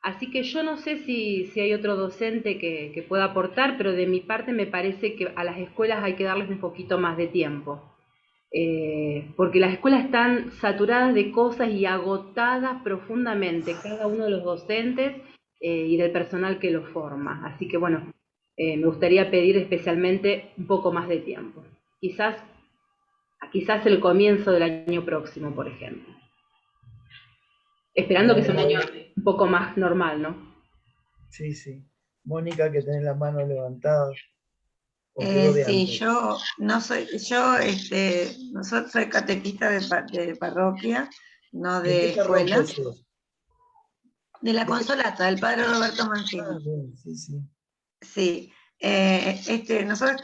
Así que yo no sé si hay otro docente que pueda aportar, pero de mi parte me parece que a las escuelas hay que darles un poquito más de tiempo. Porque las escuelas están saturadas de cosas y agotadas profundamente, cada uno de los docentes y del personal que los forma. Así que bueno, me gustaría pedir especialmente un poco más de tiempo. Quizás el comienzo del año próximo, por ejemplo. Esperando que sea un año un poco más normal, ¿no? Sí, sí. Mónica, que tenés la mano levantada. Sí, yo no soy, soy catequista de parroquia, no de escuela. De la Consolata, del padre Roberto Mancini. Sí, sí. Sí, nosotros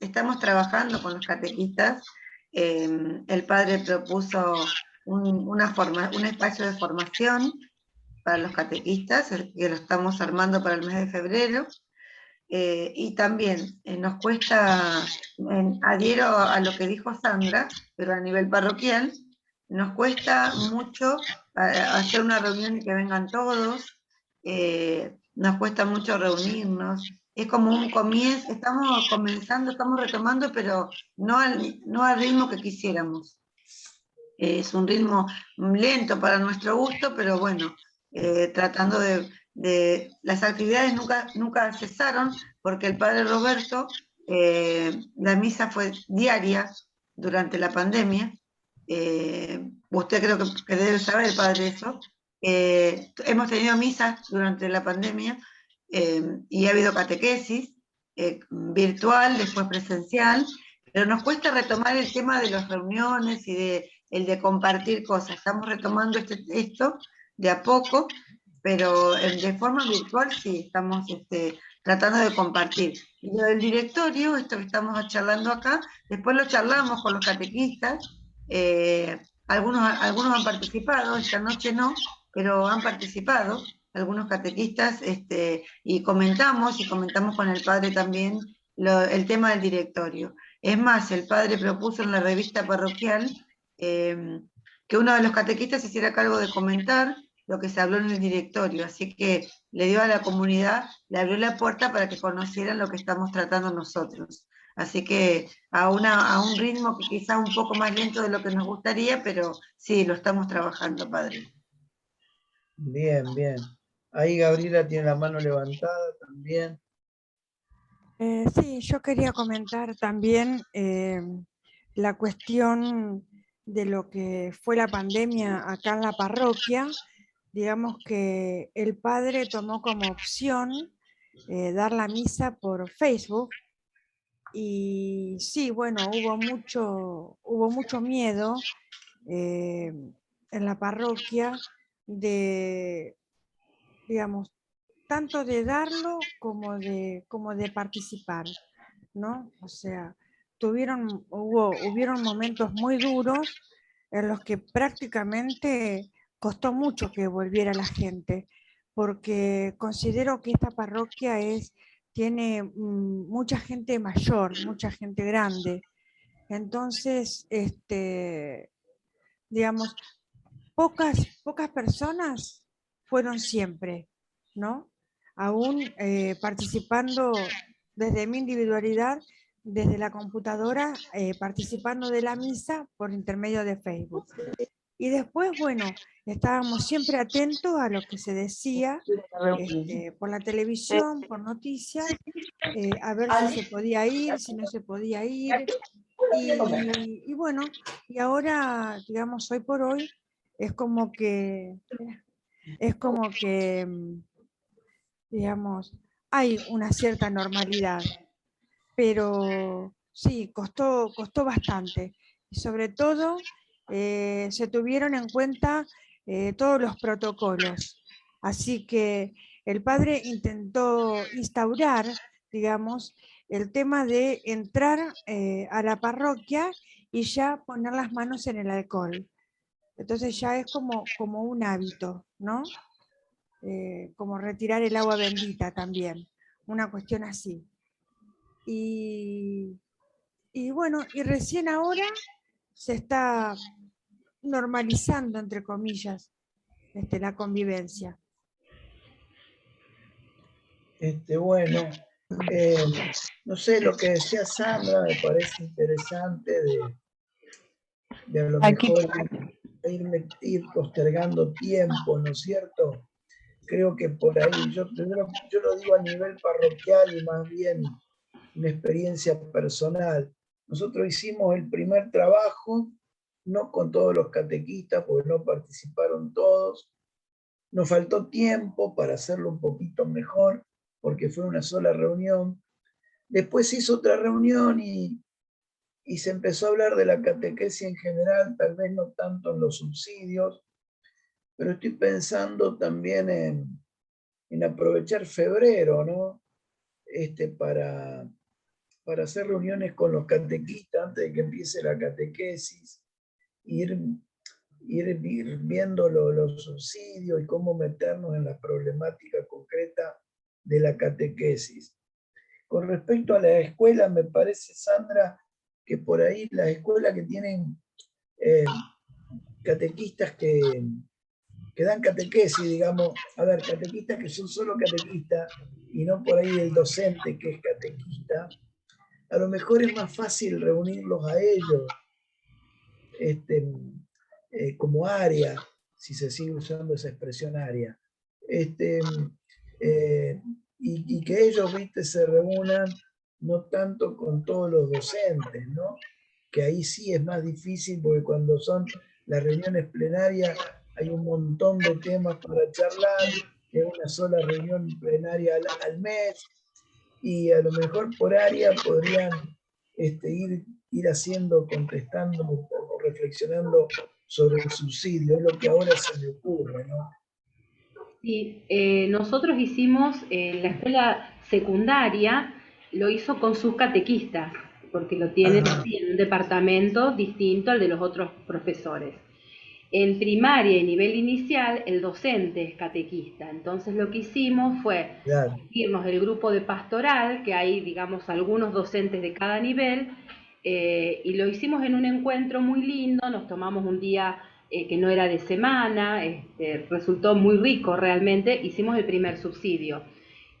estamos trabajando con los catequistas. El padre propuso un espacio de formación para los catequistas, que lo estamos armando para el mes de febrero. Y también nos cuesta, adhiero a lo que dijo Sandra, pero a nivel parroquial, nos cuesta mucho hacer una reunión y que vengan todos, nos cuesta mucho reunirnos, es como un comienzo, estamos comenzando, estamos retomando, pero no al ritmo que quisiéramos. Es un ritmo lento para nuestro gusto, pero bueno, tratando de las actividades nunca cesaron, porque el padre Roberto, la misa fue diaria durante la pandemia. Usted creo que debe saber, padre, eso. Hemos tenido misas durante la pandemia y ha habido catequesis virtual, después presencial, pero nos cuesta retomar el tema de las reuniones y el de compartir cosas. Estamos retomando esto de a poco, pero de forma virtual sí, estamos tratando de compartir. Y lo del directorio, esto que estamos charlando acá, después lo charlamos con los catequistas, algunos han participado, esta noche no, pero han participado algunos catequistas, y comentamos con el padre también el tema del directorio. Es más, el padre propuso en la revista parroquial que uno de los catequistas se hiciera cargo de comentar lo que se habló en el directorio, así que le dio a la comunidad, le abrió la puerta para que conocieran lo que estamos tratando nosotros. Así que a un ritmo que quizá un poco más lento de lo que nos gustaría, pero sí, lo estamos trabajando, padre. Bien, bien. Ahí Gabriela tiene la mano levantada también. Sí, yo quería comentar también la cuestión de lo que fue la pandemia acá en la parroquia. Digamos que el padre tomó como opción dar la misa por Facebook. Y sí, bueno, hubo mucho miedo en la parroquia de, digamos, tanto de darlo como de participar, ¿no? O sea, hubieron momentos muy duros en los que prácticamente costó mucho que volviera la gente, porque considero que esta parroquia tiene mucha gente mayor, mucha gente grande. Entonces, digamos, pocas personas fueron siempre, ¿no? Aún participando desde mi individualidad, desde la computadora, participando de la misa por intermedio de Facebook. Y después, bueno, estábamos siempre atentos a lo que se decía por la televisión, por noticias, a ver si se podía ir, si no se podía ir. Y bueno, y ahora, digamos, hoy por hoy, es como que, digamos, hay una cierta normalidad, pero sí, costó bastante. Y sobre todo, se tuvieron en cuenta todos los protocolos. Así que el padre intentó instaurar, digamos, el tema de entrar a la parroquia y ya poner las manos en el alcohol. Entonces ya es como un hábito, ¿no? Como retirar el agua bendita también, una cuestión así. Y bueno, y recién ahora se está normalizando, entre comillas, la convivencia. Bueno, no sé, lo que decía Sandra me parece interesante de a lo mejor ir postergando tiempo, ¿no es cierto? Creo que por ahí, yo lo digo a nivel parroquial y más bien una experiencia personal. Nosotros hicimos el primer trabajo, no con todos los catequistas, porque no participaron todos. Nos faltó tiempo para hacerlo un poquito mejor, porque fue una sola reunión. Después se hizo otra reunión y se empezó a hablar de la catequesis en general, tal vez no tanto en los subsidios, pero estoy pensando también en aprovechar febrero, ¿no? Para hacer reuniones con los catequistas antes de que empiece la catequesis, ir viendo los subsidios y cómo meternos en la problemática concreta de la catequesis. Con respecto a la escuela, me parece, Sandra, que por ahí las escuelas que tienen catequistas que dan catequesis, digamos, a ver, catequistas que son solo catequistas y no por ahí el docente que es catequista, a lo mejor es más fácil reunirlos a ellos como área, si se sigue usando esa expresión área, y que ellos, viste, se reúnan no tanto con todos los docentes, ¿no? Que ahí sí es más difícil porque cuando son las reuniones plenarias hay un montón de temas para charlar, es una sola reunión plenaria al mes, y a lo mejor por área podrían ir haciendo, contestando o reflexionando sobre el subsidio, es lo que ahora se me ocurre, ¿no? Sí, nosotros hicimos la escuela secundaria, lo hizo con sus catequistas, porque lo tienen en un departamento distinto al de los otros profesores. En primaria y nivel inicial, el docente es catequista. Entonces lo que hicimos fue irnos del grupo de pastoral, que hay, digamos, algunos docentes de cada nivel, y lo hicimos en un encuentro muy lindo, nos tomamos un día que no era de semana, resultó muy rico realmente, hicimos el primer subsidio.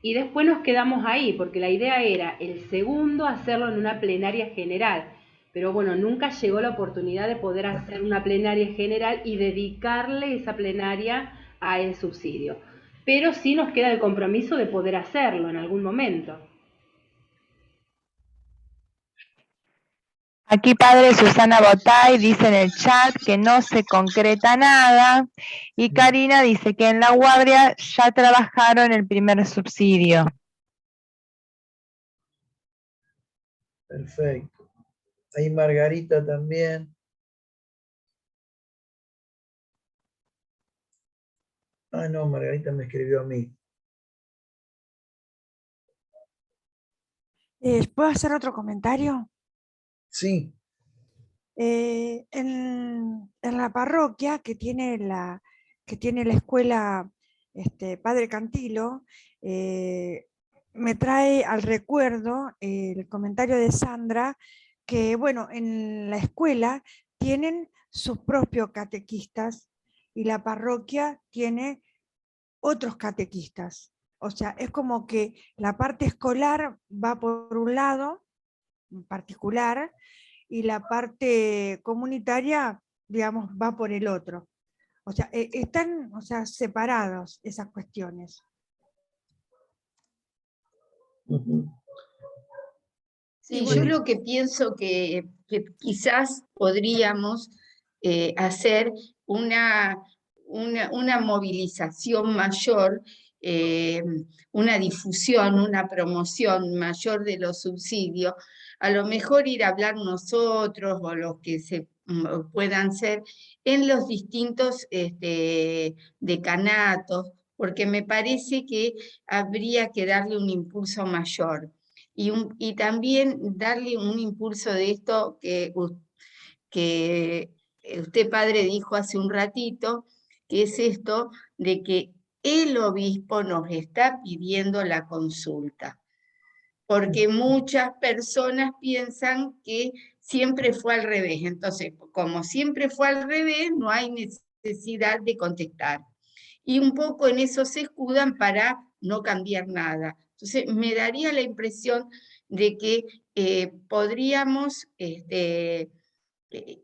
Y después nos quedamos ahí, porque la idea era el segundo hacerlo en una plenaria general. Pero bueno, nunca llegó la oportunidad de poder hacer una plenaria general y dedicarle esa plenaria a el subsidio. Pero sí nos queda el compromiso de poder hacerlo en algún momento. Aquí padre Susana Botay dice en el chat que no se concreta nada, y Karina dice que en la Guardia ya trabajaron el primer subsidio. Perfecto. Ahí Margarita también. Ah, no, Margarita me escribió a mí. ¿Puedo hacer otro comentario? Sí. En la parroquia que tiene la escuela Padre Cantilo, me trae al recuerdo el comentario de Sandra, que bueno, en la escuela tienen sus propios catequistas y la parroquia tiene otros catequistas. O sea, es como que la parte escolar va por un lado en particular y la parte comunitaria, digamos, va por el otro. O sea, están, separados esas cuestiones. Sí, yo lo que pienso que quizás podríamos hacer una movilización mayor, una difusión, una promoción mayor de los subsidios, a lo mejor ir a hablar nosotros o los que se puedan ser en los distintos decanatos, porque me parece que habría que darle un impulso mayor. Y también darle un impulso de esto que usted, padre, dijo hace un ratito, que es esto de que el obispo nos está pidiendo la consulta, porque muchas personas piensan que siempre fue al revés. Entonces, como siempre fue al revés, no hay necesidad de contestar. Y un poco en eso se escudan para no cambiar nada. Entonces, me daría la impresión de que podríamos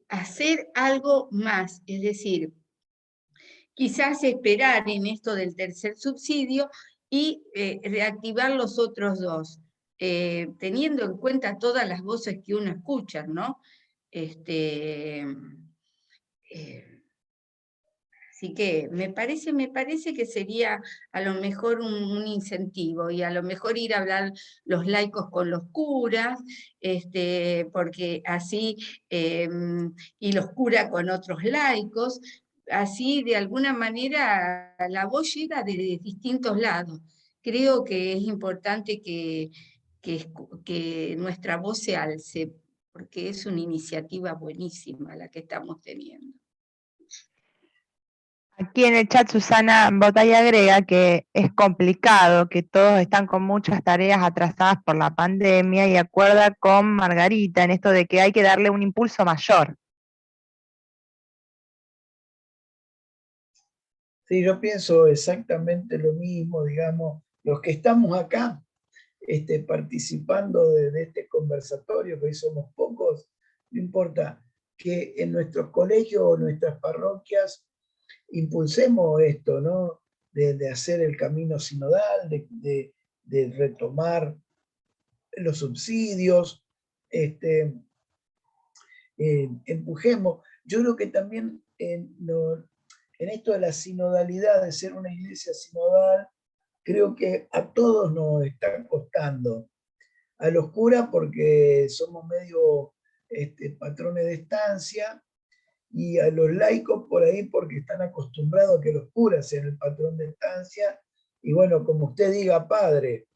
hacer algo más, es decir, quizás esperar en esto del tercer subsidio y reactivar los otros dos, teniendo en cuenta todas las voces que uno escucha, ¿no? Así que me parece que sería a lo mejor un incentivo, y a lo mejor ir a hablar los laicos con los curas, porque así, y los curas con otros laicos, así de alguna manera la voz llega de distintos lados. Creo que es importante que nuestra voz se alce, porque es una iniciativa buenísima la que estamos teniendo. Aquí en el chat Susana Botay agrega que es complicado, que todos están con muchas tareas atrasadas por la pandemia, y acuerda con Margarita en esto de que hay que darle un impulso mayor. Sí, yo pienso exactamente lo mismo, digamos, los que estamos acá participando de este conversatorio, que hoy somos pocos, no importa, que en nuestros colegios o nuestras parroquias impulsemos esto, ¿no? De hacer el camino sinodal, de retomar los subsidios, empujemos. Yo creo que también en esto de la sinodalidad, de ser una iglesia sinodal, creo que a todos nos está costando. A los curas porque somos medio patrones de estancia, y a los laicos por ahí porque están acostumbrados a que los curas sean el patrón de estancia, y bueno, como usted diga, padre.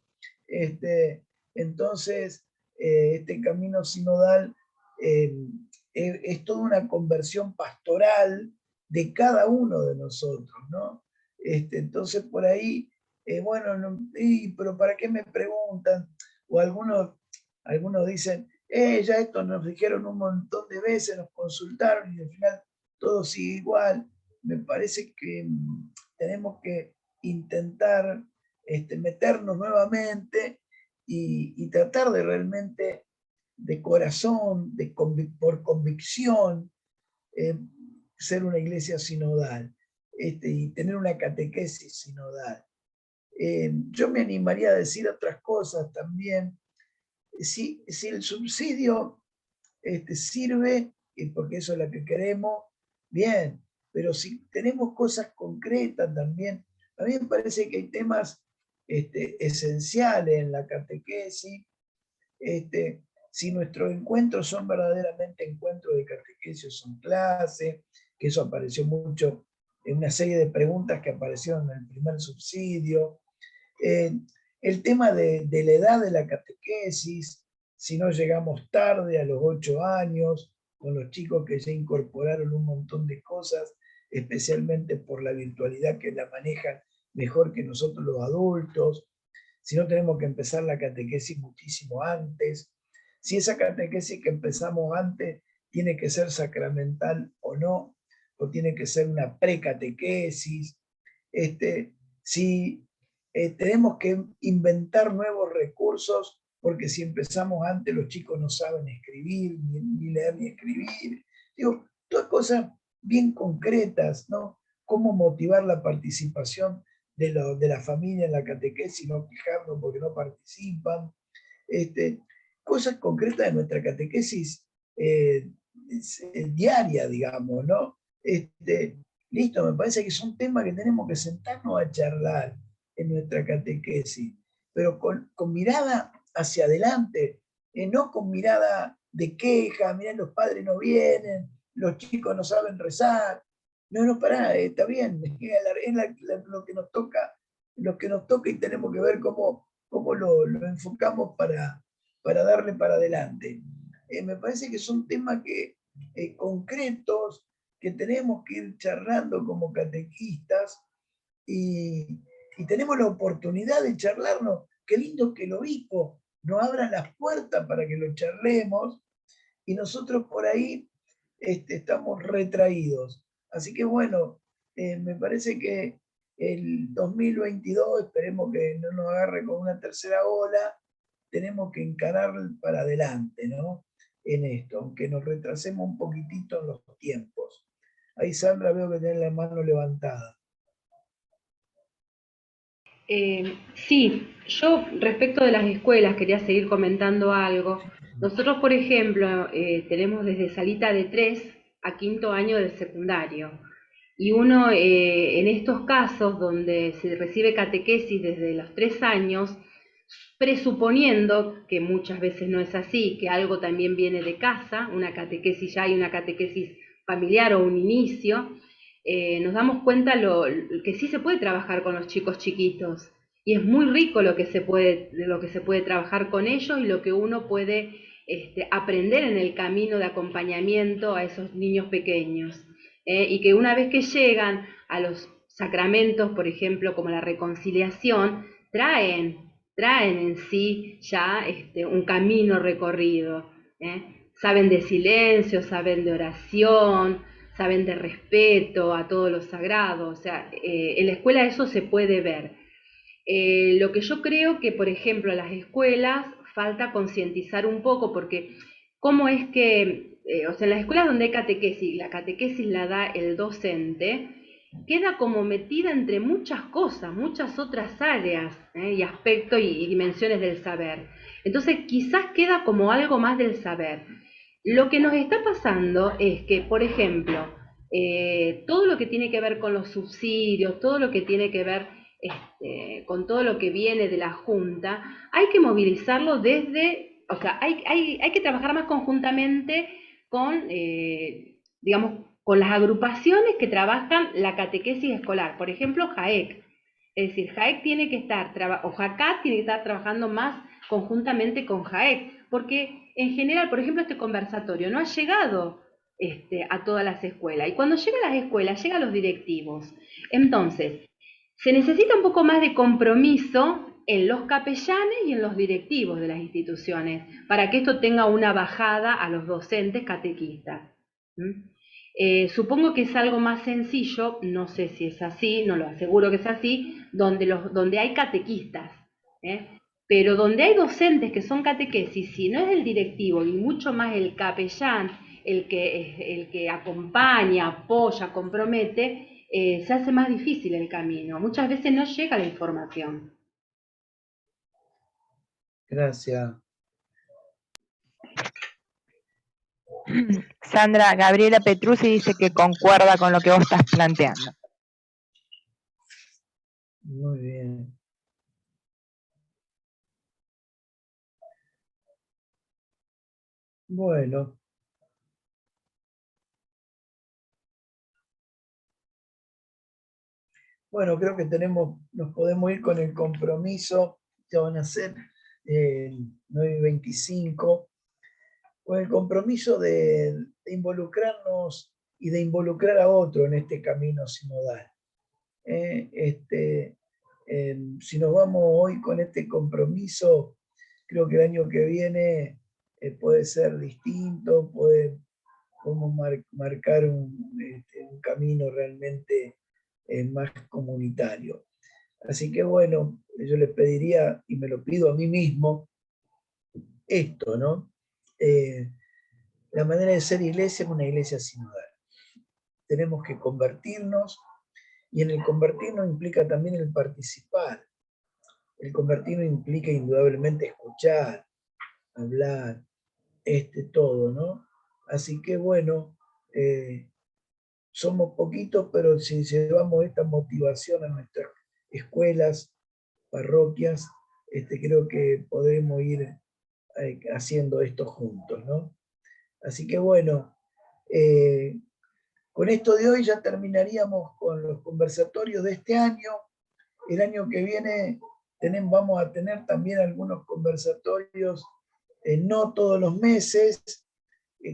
Entonces, este camino sinodal es toda una conversión pastoral de cada uno de nosotros, ¿no? Entonces, por ahí, bueno, pero ¿para qué me preguntan? O algunos dicen, ya esto nos dijeron un montón de veces, nos consultaron y al final todo sigue igual. Me parece que tenemos que intentar meternos nuevamente y tratar de realmente, de corazón, por convicción, ser una iglesia sinodal, y tener una catequesis sinodal. Yo me animaría a decir otras cosas también. Si el subsidio sirve, porque eso es lo que queremos, bien, pero si tenemos cosas concretas también, a mí me parece que hay temas esenciales en la catequesis. Si nuestros encuentros son verdaderamente encuentros de catequesis, son clases, que eso apareció mucho en una serie de preguntas que aparecieron en el primer subsidio. El tema de la edad de la catequesis, si no llegamos tarde a los 8 años, con los chicos que ya incorporaron un montón de cosas, especialmente por la virtualidad que la manejan mejor que nosotros los adultos, si no tenemos que empezar la catequesis muchísimo antes, si esa catequesis que empezamos antes tiene que ser sacramental o no, o tiene que ser una precatequesis, si tenemos que inventar nuevos recursos, porque si empezamos antes los chicos no saben escribir, ni leer ni escribir. Digo, todas cosas bien concretas, ¿no? Cómo motivar la participación de la familia en la catequesis, no quejarnos porque no participan. Cosas concretas de nuestra catequesis diaria, digamos, ¿no? Listo, me parece que son temas que tenemos que sentarnos a charlar en nuestra catequesis, pero con mirada hacia adelante, no con mirada de queja, mirá, los padres no vienen, los chicos no saben rezar. No, pará, está bien, es lo que nos toca, y tenemos que ver cómo lo enfocamos para darle para adelante. Me parece que son temas concretos, que tenemos que ir charlando como catequistas y tenemos la oportunidad de charlarnos. Qué lindo que el obispo nos abra las puertas para que lo charlemos y nosotros por ahí estamos retraídos. Así que bueno, me parece que el 2022, esperemos que no nos agarre con una tercera ola, tenemos que encarar para adelante, ¿no? En esto, aunque nos retrasemos un poquitito en los tiempos. Ahí Sandra veo que tiene la mano levantada. Sí, yo respecto de las escuelas quería seguir comentando algo. Nosotros, por ejemplo, tenemos desde salita de 3 a 5º año del secundario. Y uno, en estos casos donde se recibe catequesis desde los 3 años, presuponiendo que muchas veces no es así, que algo también viene de casa, una catequesis ya hay una catequesis familiar o un inicio, nos damos cuenta que sí se puede trabajar con los chicos chiquitos y es muy rico lo que se puede trabajar con ellos y lo que uno puede aprender en el camino de acompañamiento a esos niños pequeños. Y que una vez que llegan a los sacramentos, por ejemplo, como la reconciliación, traen en sí ya un camino recorrido. Saben de silencio, saben de oración, saben de respeto a todo lo sagrado. O sea, en la escuela eso se puede ver. Lo que yo creo que, por ejemplo, a las escuelas falta concientizar un poco, porque cómo es que, o sea, en las escuelas donde hay catequesis, la catequesis la da el docente, queda como metida entre muchas cosas, muchas otras áreas y aspectos y dimensiones del saber. Entonces quizás queda como algo más del saber. Lo que nos está pasando es que, por ejemplo, todo lo que tiene que ver con los subsidios, todo lo que tiene que ver con todo lo que viene de la Junta, hay que movilizarlo desde, o sea, hay que trabajar más conjuntamente con, digamos, con las agrupaciones que trabajan la catequesis escolar. Por ejemplo, JAEC. Es decir, JAEC tiene que estar, o JACAT tiene que estar trabajando más conjuntamente con JAEC, porque en general, por ejemplo, este conversatorio no ha llegado a todas las escuelas, y cuando llega a las escuelas, llega a los directivos. Entonces, se necesita un poco más de compromiso en los capellanes y en los directivos de las instituciones, para que esto tenga una bajada a los docentes catequistas. Supongo que es algo más sencillo, no sé si es así, no lo aseguro que es así, donde hay catequistas, pero donde hay docentes que son catequesis, si no es el directivo y mucho más el capellán, el que acompaña, apoya, compromete, se hace más difícil el camino. Muchas veces no llega la información. Gracias. Sandra, Gabriela Petruzzi dice que concuerda con lo que vos estás planteando. Muy bien. Bueno. Bueno, creo que nos podemos ir con el compromiso, ya van a ser 9:25, con el compromiso de involucrarnos y de involucrar a otro en este camino sinodal. Si nos vamos hoy con este compromiso, creo que el año que viene puede ser distinto, podemos marcar un camino realmente más comunitario. Así que bueno, yo les pediría, y me lo pido a mí mismo, esto, ¿no? La manera de ser iglesia es una iglesia sinodal. Tenemos que convertirnos, y en el convertirnos implica también el participar. El convertirnos implica indudablemente escuchar, hablar, todo, ¿no? Así que bueno, somos poquitos, pero si llevamos esta motivación a nuestras escuelas, parroquias, creo que podemos ir haciendo esto juntos, ¿no? Así que bueno, con esto de hoy ya terminaríamos con los conversatorios de este año. El año que viene vamos a tener también algunos conversatorios, no todos los meses,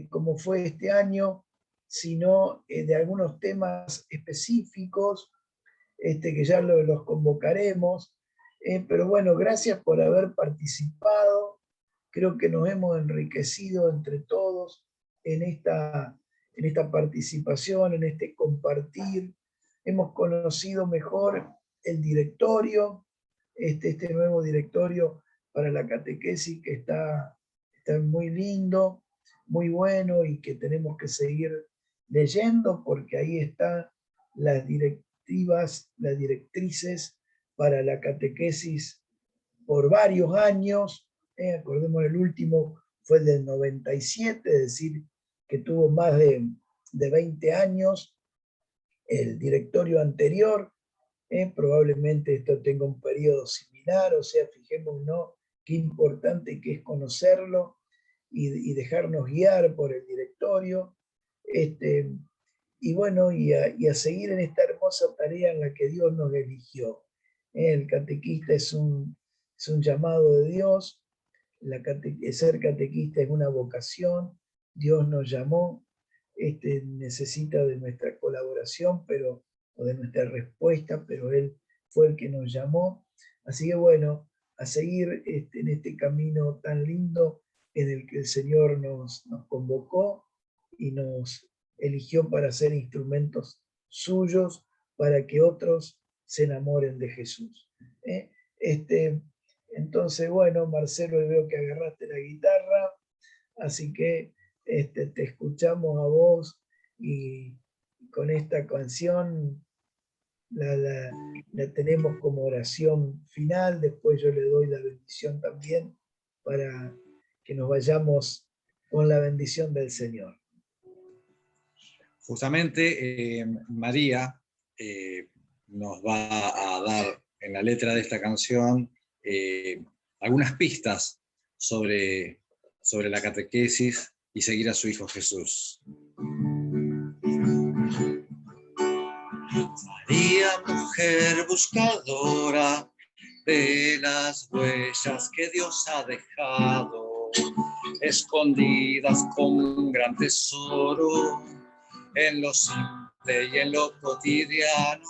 como fue este año, sino de algunos temas específicos, que ya los convocaremos. Pero bueno, gracias por haber participado. Creo que nos hemos enriquecido entre todos en esta participación, en este compartir. Hemos conocido mejor el directorio, este nuevo directorio para la catequesis que está muy lindo, muy bueno, y que tenemos que seguir leyendo, porque ahí están las directivas, las directrices para la catequesis por varios años. Acordemos, el último fue del 97, es decir, que tuvo más de 20 años el directorio anterior. Probablemente esto tenga un periodo similar, o sea, fijémonos qué importante que es conocerlo y dejarnos guiar por el directorio. Y bueno, y a seguir en esta hermosa tarea en la que Dios nos eligió. El catequista es un llamado de Dios. Ser catequista es una vocación. Dios nos llamó. Necesita de nuestra colaboración, o de nuestra respuesta, pero Él fue el que nos llamó. Así que bueno, a seguir en este camino tan lindo en el que el Señor nos convocó y nos eligió para ser instrumentos suyos, para que otros se enamoren de Jesús. Entonces, bueno, Marcelo, veo que agarraste la guitarra, así que te escuchamos a vos, y con esta canción la tenemos como oración final. Después yo le doy la bendición también, para que nos vayamos con la bendición del Señor. Justamente María nos va a dar en la letra de esta canción algunas pistas sobre la catequesis y seguir a su Hijo Jesús. María, mujer buscadora de las huellas que Dios ha dejado, escondidas como un gran tesoro en lo simple y en lo cotidiano.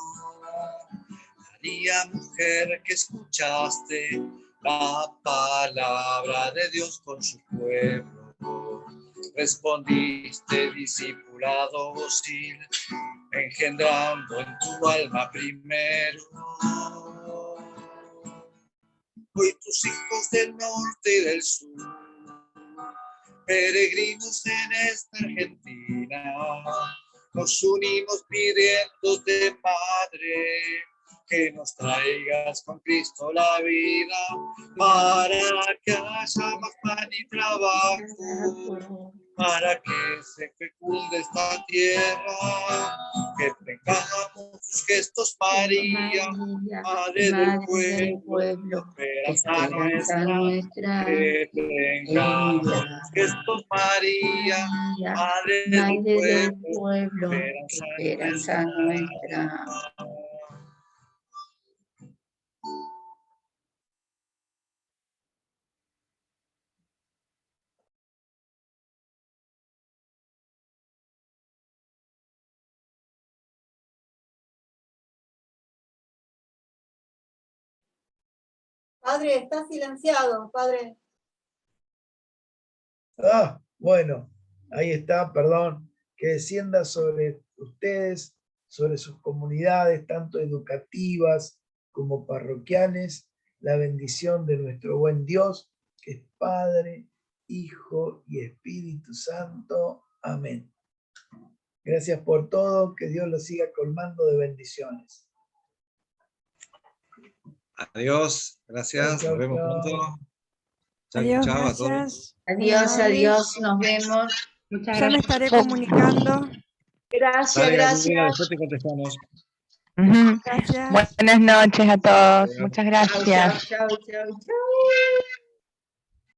María, mujer que escuchaste la palabra de Dios con su pueblo, respondiste discipulado dócil, engendrando en tu alma primero. Hoy tus hijos del norte y del sur, peregrinos en esta Argentina, nos unimos pidiéndote, Madre, que nos traigas con Cristo la vida, para que haya más pan y trabajo, para que se fecunde esta tierra, que tengamos tus gestos, María, Madre del pueblo, esperanza nuestra, que tengamos tus gestos, María, Madre del pueblo, esperanza nuestra. Padre, está silenciado, padre. Bueno, ahí está, perdón. Que descienda sobre ustedes, sobre sus comunidades, tanto educativas como parroquiales, la bendición de nuestro buen Dios, que es Padre, Hijo y Espíritu Santo. Amén. Gracias por todo, que Dios los siga colmando de bendiciones. Adiós, gracias, Chau, nos vemos chau. pronto. Adiós, Chao a gracias. todos. Adiós, adiós, nos vemos. Muchas Ya me gracias. estaré comunicando. Gracias, Dale, gracias. Gabriela, después te contestamos. Ujú. Gracias. Buenas noches a todos. Adiós. Muchas Chau, gracias. chau, chau, chau, chau.